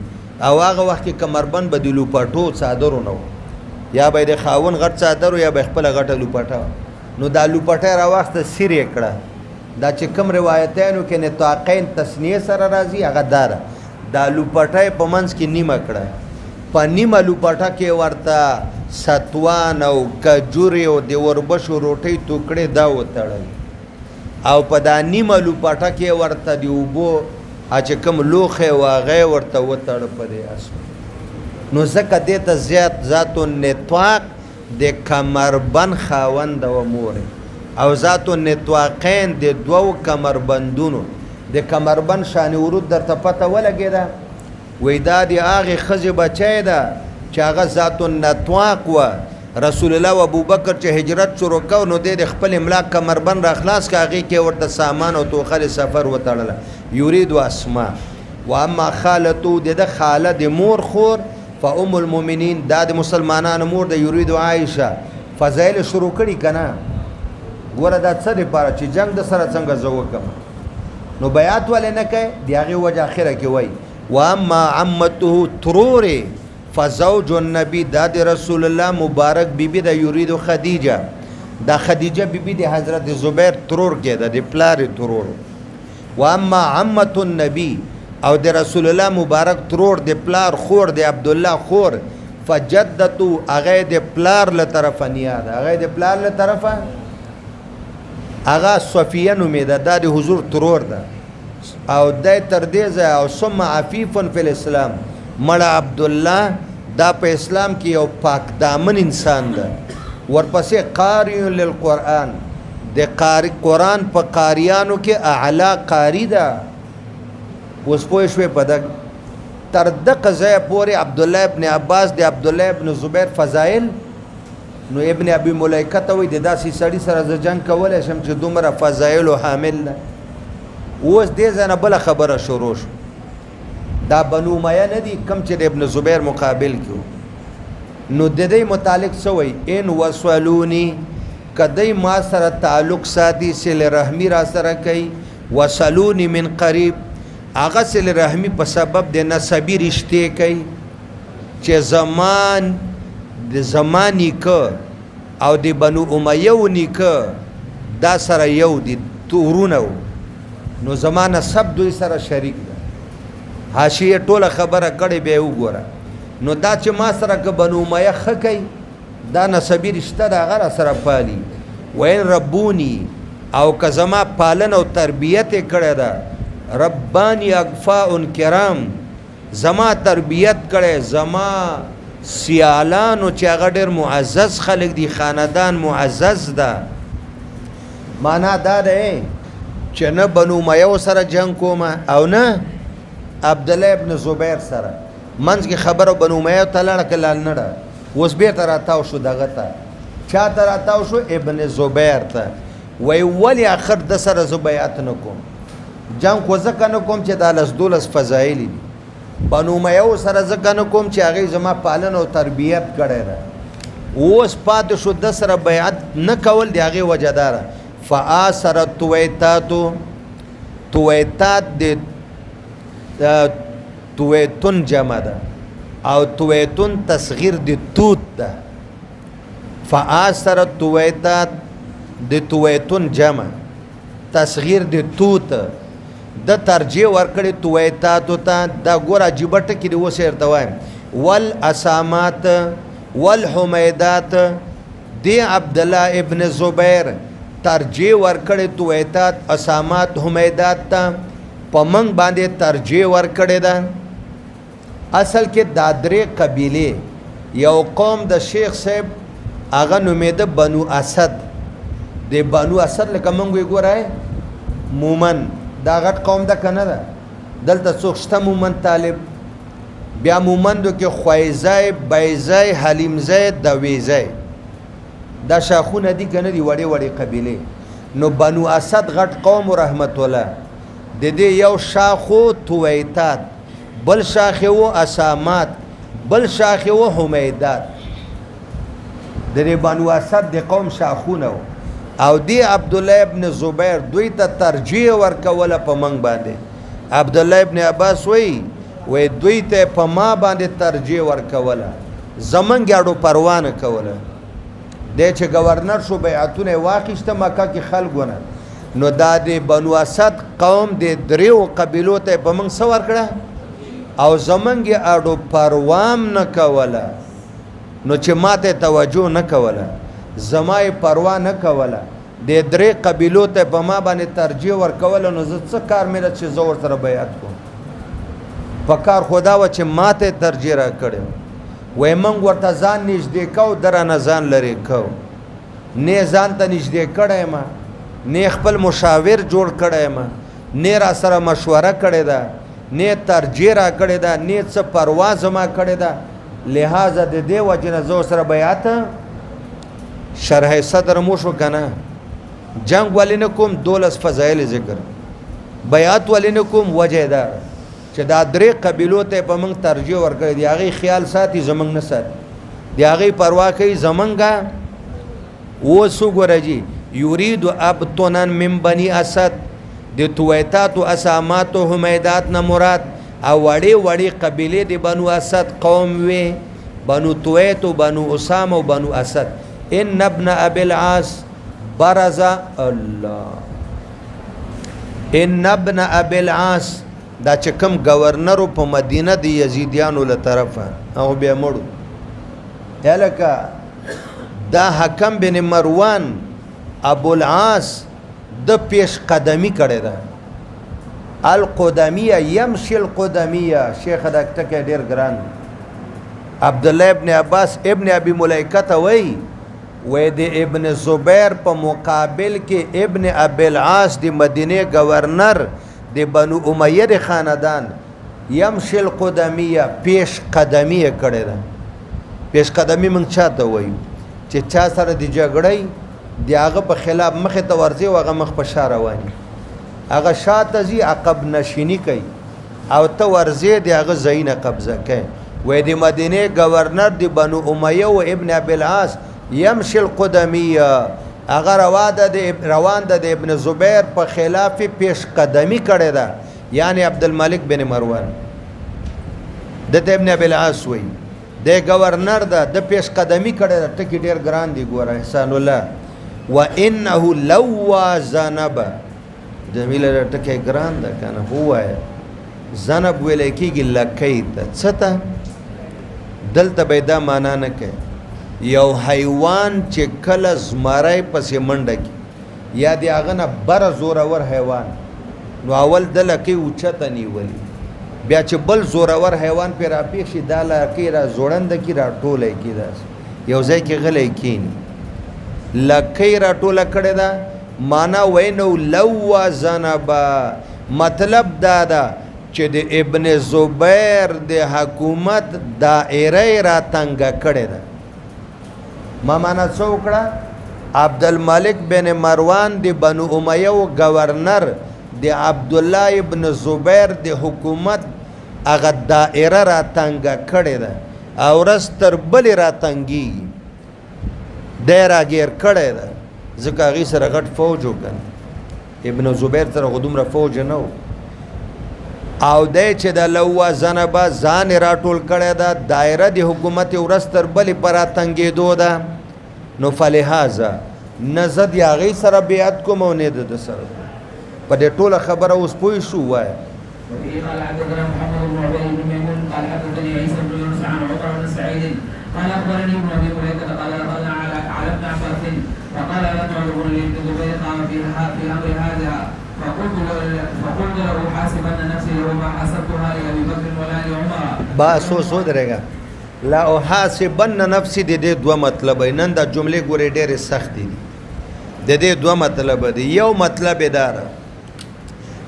او هغه وخت کې کمربند به د لوپټو څادرو نه و یا به د خاون غټ څادر یا به خپله غټه لوپټه نو دا لوپټه راواخته سیر یې کړه دا چې کوم روایتانو کې نطاقین تسنیه سره راځي هغه دا ده دا لوپټه یې په منځ کې نیمه کړه په نیمه لوپټه کې ورته ستوان او کجورې او د وربشو روټۍ ټوکړې دا وتړل او په دا نیمه لوپټه کې ورته د اوبو چې کوم لوښی و هغه ورته وتړه په دې اسو نو ځکه دې ته زیات ذات النطاق د کمربند خاوند و مور او ذات النطاقین د دوو کمربندونو د کمربند شان ورود درته پته ولګېده وی دا د هغې ښځې بچی ده چې هغه ذات النطاق وه رسول الله و ابوبکر چې هجرت شروع کو نو دی د خپل املاک کمربند را خلاص که هغې کې ورته سامان او توخه د سفر وتړله یرید اسما و اما خالتو د ده خاله د مور خور فام المؤمنین دا د مسلمانانو مور د یرید عایشه فضایل شروع کړي که نه ګوره دا څه دپاره چې جنگ د سره څنګه زه وکړم نو بیعت ولې نه کوي د هغې وجه اخره کې وایي و اما عمته ترورې فزوج النبی دا د رسول الله مبارک بیبی د یرید خدیجه دا خدیجه بیبی د حضرت زبیر ترور کې ده د پلار ترور و اما عمت النبی او د رسول الله مبارک ترور د پلار خور د عبدالله خور فجدتو هغه د پلار له طرفه نیا ده هغه د پلار له طرفه هغه صفیه نومېده دا د حضور ترور ده او دی تر دې ځایه او ثم عفیفن فی الاسلام مړه عبدالله دا په اسلام کې یو پاک دامن انسان ده ورپسې قاری للقرآن د د قرآن په قاریانو کې اعلی قاری ده. اوس پوه شوې په دغه تر دغه ځایه پورې عبدالله ابن عباس د عبدالله ابن زبیر فضایل نو ابن ابي ملایکه ته وایي د داسې سړي سره زه جنګ کولی شم چې دومره فضایلو حامل ده. اوس دې ځای نه بله خبره شروع شو. دا بنو امیه نه دي کوم چې د ابن زبیر مقابل کې نو د دې متعلق څه وایي ان وصلوني که دی ما سره تعلق ساتي صله رحمي را سره کوي وصلوني من قریب هغه صله رحمي په سبب د نسبي رشتې کوي چې زمان نیکه او د بنو امیه نیکه دا سره یو دي تورونه نو زمانه سب دوی سره شریک ده. حاشیه ټوله خبره کړې به وګوره نو دا چې ما سره که بنو امیه ښه کوي دا نسبي رشته د هغه را سره پالي. وین ربونی او که زما پالن او تربیت یې کړې ده ربانی اقفاء کرام زما تربیت کړې زما سیالانو چې هغه ډېر معزز خلک دي خاندان معزز ده. معنا دا ده چې نه بنو امیه سره جنګ کوم او نه عبدالله ابن زبیر سره منځ کې خبره بنو امیه ته لاړه که لال نه ده. اوس بېرته راتاو شو دغه ته چا ته راتاو شو ابن زبیر ته وایي ولې آخر د سره زه بیعت نه کوم جنګ خو ځکه نه کوم چې دا 12 فضایل دي بنو امیه سره ځکه نه کوم چې هغې زما پالن او تربیت کړی ده. اوس پاتې شو د سره بیعت نه کول د هغې وجه داره فآثرت تویتات د تویتون جمع ده او تویتون تصغیر د توت ده. فآثرت تویتات د تویتون جمع تصغیر د توت د ترجیح ورکړي تویتاتو ته. دا ګوره عجیبه ټکي دی اوس یې درته وایم والاسامات والحمیدات دی عبدالله ابن زبیر ترجیح ورکړي تویتات اسامات حمیدات ته په موږ باندې ترجیح ورکړې ده. اصل کې دا درې قبیلې یو قوم د شیخ صاحب هغه نومېده بنو اسد. د بنو اسد لکه موږ وی ګورای مومن دا غټ قوم ده که نه ده دلته څوک شته مومن طالب بیا مومندو کې خویزی بیزی حلیمزی دویزی دا شاخونه دي که نه دي وړې وړې قبیلې. نو بنو اسد غټ قوم رحمت الله د دې یو شاخو تویتات بل شاخ و اسامات بل شاخ و حمیدات د دې بنو اسد د قوم شاخونه او دی عبدالله ابن زبیر دوی ته ترجیح ورکوله په منګ باندې. عبدالله ابن عباس وی دوی ته په ما باندې ترجیح ورکوله زمنګ اړو پروا نه کوله. دی چې گورنر شو بیعتونه واخیسته مکه کې خلکونه نو دا د بنو اسد قوم د دریو قبیلو ته په منګ څه ورکړه او زمنګ اړو پروام نه کوله نو چې ماته توجه نه کوله زما پروا نه کوله د درې قبیلو ته په ما باندې ترجیح ورکوله نو زه څه کار مې چې زه ورسره بیعت کوم په کار خدا و چې ماته ترجیح را کړې وای موږ ورته ځان نږدې کوو درانه ځان لرې کوو نه ځان ته نږدې کړی یم نه خپل مشاور جوړ کړی یم نه را سره مشوره کړې ده نه ترجیح را کړې ده نه څه پروا زما کړې ده لہذا د دې وجې نه زه ورسره بیعت شرح صدر مو شو که نه جنگ ولې نه کوم 12 فضایل ذکر بیعت ولې نه کوم وجه ده چې دا درې قبیلو ته په موږ ترجیح ورکړی د هغې خیال ساتي زموږ نه ساتي د هغې پروا کوي زمونږه. اوس وګوره جي یرید ابطنا من بني اسد د تویتاتو اساماتو حمیدات نه مراد او وړې وړې قبیلې د بنو اسد قوم وې بنو تویت و بنو اسامه و بنو اسد. ان ابن ابي العاص برز الله ان ابن ابي العاص دا چې کوم گورنر په مدینه د یزیدیانو له طرفه او بیا مړو الکه دا حکم بن مروان ابو العاص د پیش قدمی کړی ده القدمیه یمشي القدمیه شیخ دا ټکی ډیر ګران. عبدالله ابن عباس ابن ابي ملایکه ته وایي وې د ابن زبیر په مقابل کې ابن ابي العاص د مدینه گورنر د بنو امیه د خاندان یمشي القدمیه پیش قدمیه کړی ده. پیش قدمی موږ چاته وایو چې چا سره د جګړې د هغه په خلاف مخې ته ورځي او هغه مخ په شا رواني، هغه شاته ځي عقب نشیني کوي او ته ورځې د هغه ځای نه قبضه کوي. وې د مدینه گورنر د بنو امیه او ابن ابي العاص یمشي القدمیه هغه روان ده د ابن زبیر په خلاف پیش قدمی کړی ده، یعنی عبدالملک بن مروان د ابن ابي العاص وی د گورنر ده د پیش قدمی کړی ده. ټکی ډیر ګران دی ګوره احسان الله وانه لو ذنب جمیله ټکی ګران ده کنه هو ذنب ویل کیږي لکې ته څه دلته پیدا معنا نه کوي. یو حیوان چې کله زمری پسې منډه کی یا دی هغه نه بر زورور حیوان نو اول د لکې اوچته نیولي بیا چې بل زورور حیوان پې راپېښ شي دا لکې را زوړنده کی را ټولی کی داسې یو ځای کې غلی کیني لکۍ را ټوله کړې ده معنا وینو لو ذنبا مطلب دا ده چې د ابن زبیر د حکومت دائره را تنګه کړې ده. ما معنا څه وکړه عبدالملک بن مروان د بنو امیه و گورنر د عبدالله ابن زبیر د حکومت هغه دائره را تنګه کړې ده او ورځ تر بلې را تنګېږي دی راګیر کړی ده ځکه هغې سره غټ فوج وکړ ابن زبیر سره خو دومره فوج نه و او دی چې د لوا ذنبه ځان یې راټول کړی ده دایره د حکومت یې ورځ تر بلې په راتنګېدو ده نو فلهذا نه زه د هغې سره بیعت کوم او نه د ده سره په دې ټوله خبره اوس پوه شو وایه. وفيه قال حدثنا محمد بن عبيد بن ميمون قال حدثني عيسى بن يونس عن عمر بن سعيد قال اخبرني ابن ابي مليكه قال دخلنا على ابن عباس فقال لا تعذرون لابن زبير قام في امر هذا فقلت له حاسبن نفسي له ما حسبتها لابي بكر ولا لعمر. با سو درېږه لا احاسبن نفسي د دې دوه مطلب نن دا جملې ګورې ډېرې سختې دي د دې دوه مطلب دي. یو مطلب یې دا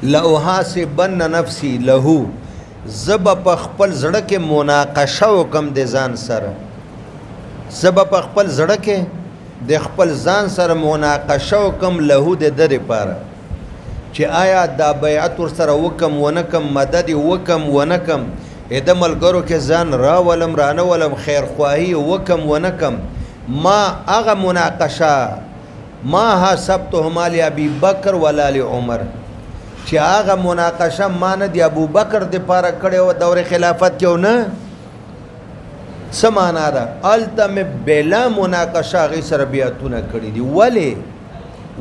لا احاسبن نفسي له زب په خپل زړه کې مناقشه وکم د ځان سره زب په خپل زړه کې د خپل ځان سره مناقشه وکم له د ده دپاره چې آیا دا بیعت ورسره وکم ونکم مدد وکم ونکم د ملګرو کې ځان راولم رانولم خیرخواهي وکم ونکم ما هغه مناقشه ما حسبتهما لابي بکر ولا لعمر چې هغه مناقشه ما نه د ابو بکر دپاره کړې وه دور خلافت کې نه څه معنا ده هلته مې بلا مناقشه هغې سره بیعتونه کړي دي ولې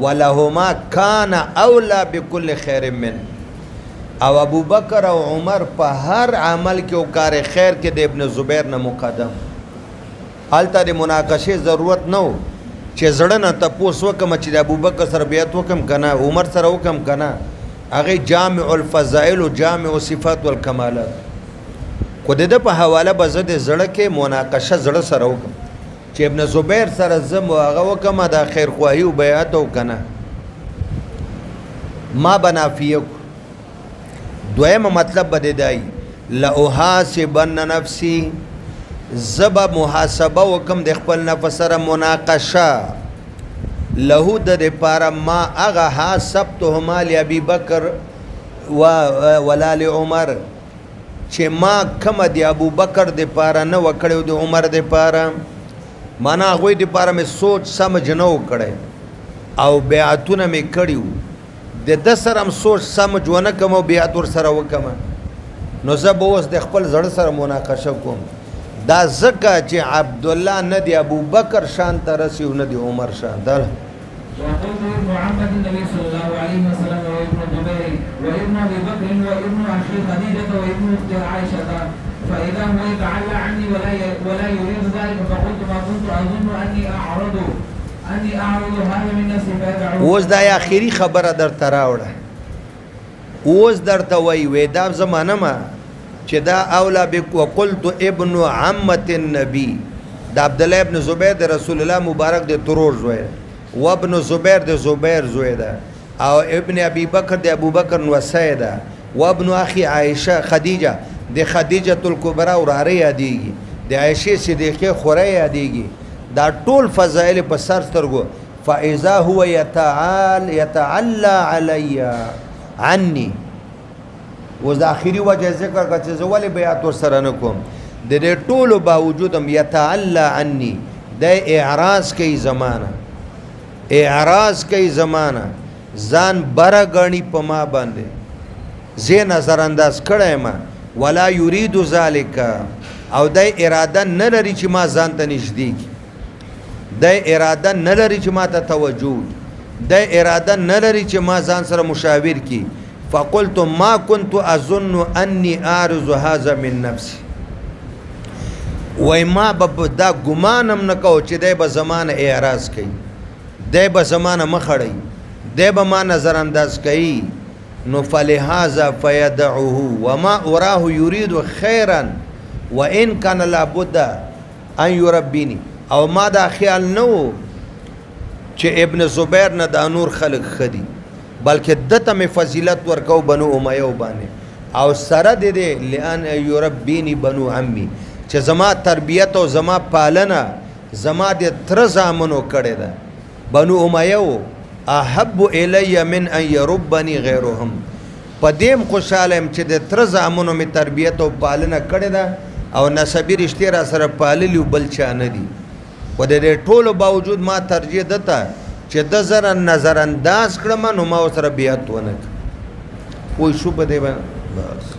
ولهما کان اولا بكل خیر من او ابو بکر او عمر په هر عمل کې او کار خیر کې د ابن زبیر نه مقدم هلته د مناقشې ضرورت نه و چې زړه نه تپوس وکړم چې د ابو بکر سره بیعت وکړم که نه عمر سره وکړم که نه هغې جامع الفضائل و جامع صفات والکمالات خو د ده په حواله به زه د زړه کې مناقشه زړه سره وکړم چې ابن زبیر سره زه هغه وکړم دا خیرخواهي و بیعت او که نه ما به نافیه کړو. دویمه مطلب به دی دی لاحاسبن نفسي زه به محاسبه وکم د خپل نفس سره مناقشه له د دپاره ما هغه حاسبتهما لابي بکر ولا لعمر چې ما کومه د ابو بکر دپاره نه وه کړې د عمر دپاره معنا هغوی دپاره مې سوچ سمج نه و کړی او بیعتونه مې کړي وو د ده سره هم سوچ سمج ونه کم او بیعت ورسره وکم نو زه به اوس د خپل زړه سره مناقشه کوم دا ځکه چې عبدالله نه د ابو بکر شان ته رسي او نه د عمر شان ته. وقلت ابن عمة النبي صلى الله عليه وسلم وابن زبير وابن ابي بكر وابن اخي خديجه وابن اخت عائشه فاذا هو يتعلى عني ولا يريد ذلك فقلت ما كنت اظن اني اعرض هذا من نفسي فيدعو. اوس دا اخیری خبره درته راوړه اوس درته وایي دا زمانه ما چې دا اولا وقلت ابن عمة النبي د عبد الله ابن زبیر د رسول الله مبارک د ترور زوی و ابن زبیر د زبیر زوی ده او ابن ابي بکر د ابو بکر وصی ده و ابن اخي عائشه خدیجه د خدیجه الکبرى وراره یادېږي د عائشه صدیقه خوره یادېږي دا ټول فضایل په سر سترګو فاذا هو يتعلى علي عني و د اخري وجه ذکر کا چې زول بیات ور سره نکوم د دې ټولو باوجود هم يتعلى عني د اعراض کوي زمانہ ځان بره غني په ما باندې زه نظر انداز کړم ما ولا يريد ذلك او د اراده نه لري چې ما ځان ته نږدې کی د اراده نه لري چې ما ته توجه د اراده نه لري چې ما ځان سره مشاور کی فقلت ما كنت اظن اني ارز هذا من نفسي وای ما دا ګمانم نه کو چې د به زمانه اعراض کوي د به زمانه مخړی د به ما نظر انداز کوي نو فلهذا فيدعه وما اراه يريد خيرا وان كان لابد ان يربيني او ما دا خیال نو چې ابن زبیر نه د نور خلق خدي بلکې دته می فضیلت ورکو بنو امیه باندې او سره دې لئن يربيني بنو عمي چې زما تربیت او زما پالنه زما د تر زامنو کړي ده بنو امیه احب الی من ان يربني غيرهم پدیم خوشالم چې د تر زامنو می تربیت او پالنه کړي ده او نسبی رشتہ را سره پاللی بل چا نه دي و د ټولو باوجود ما ترجیح دته چې د زر نظر انداز کړم نو ما سره بیعت ونه کوي شو په دې باندې بس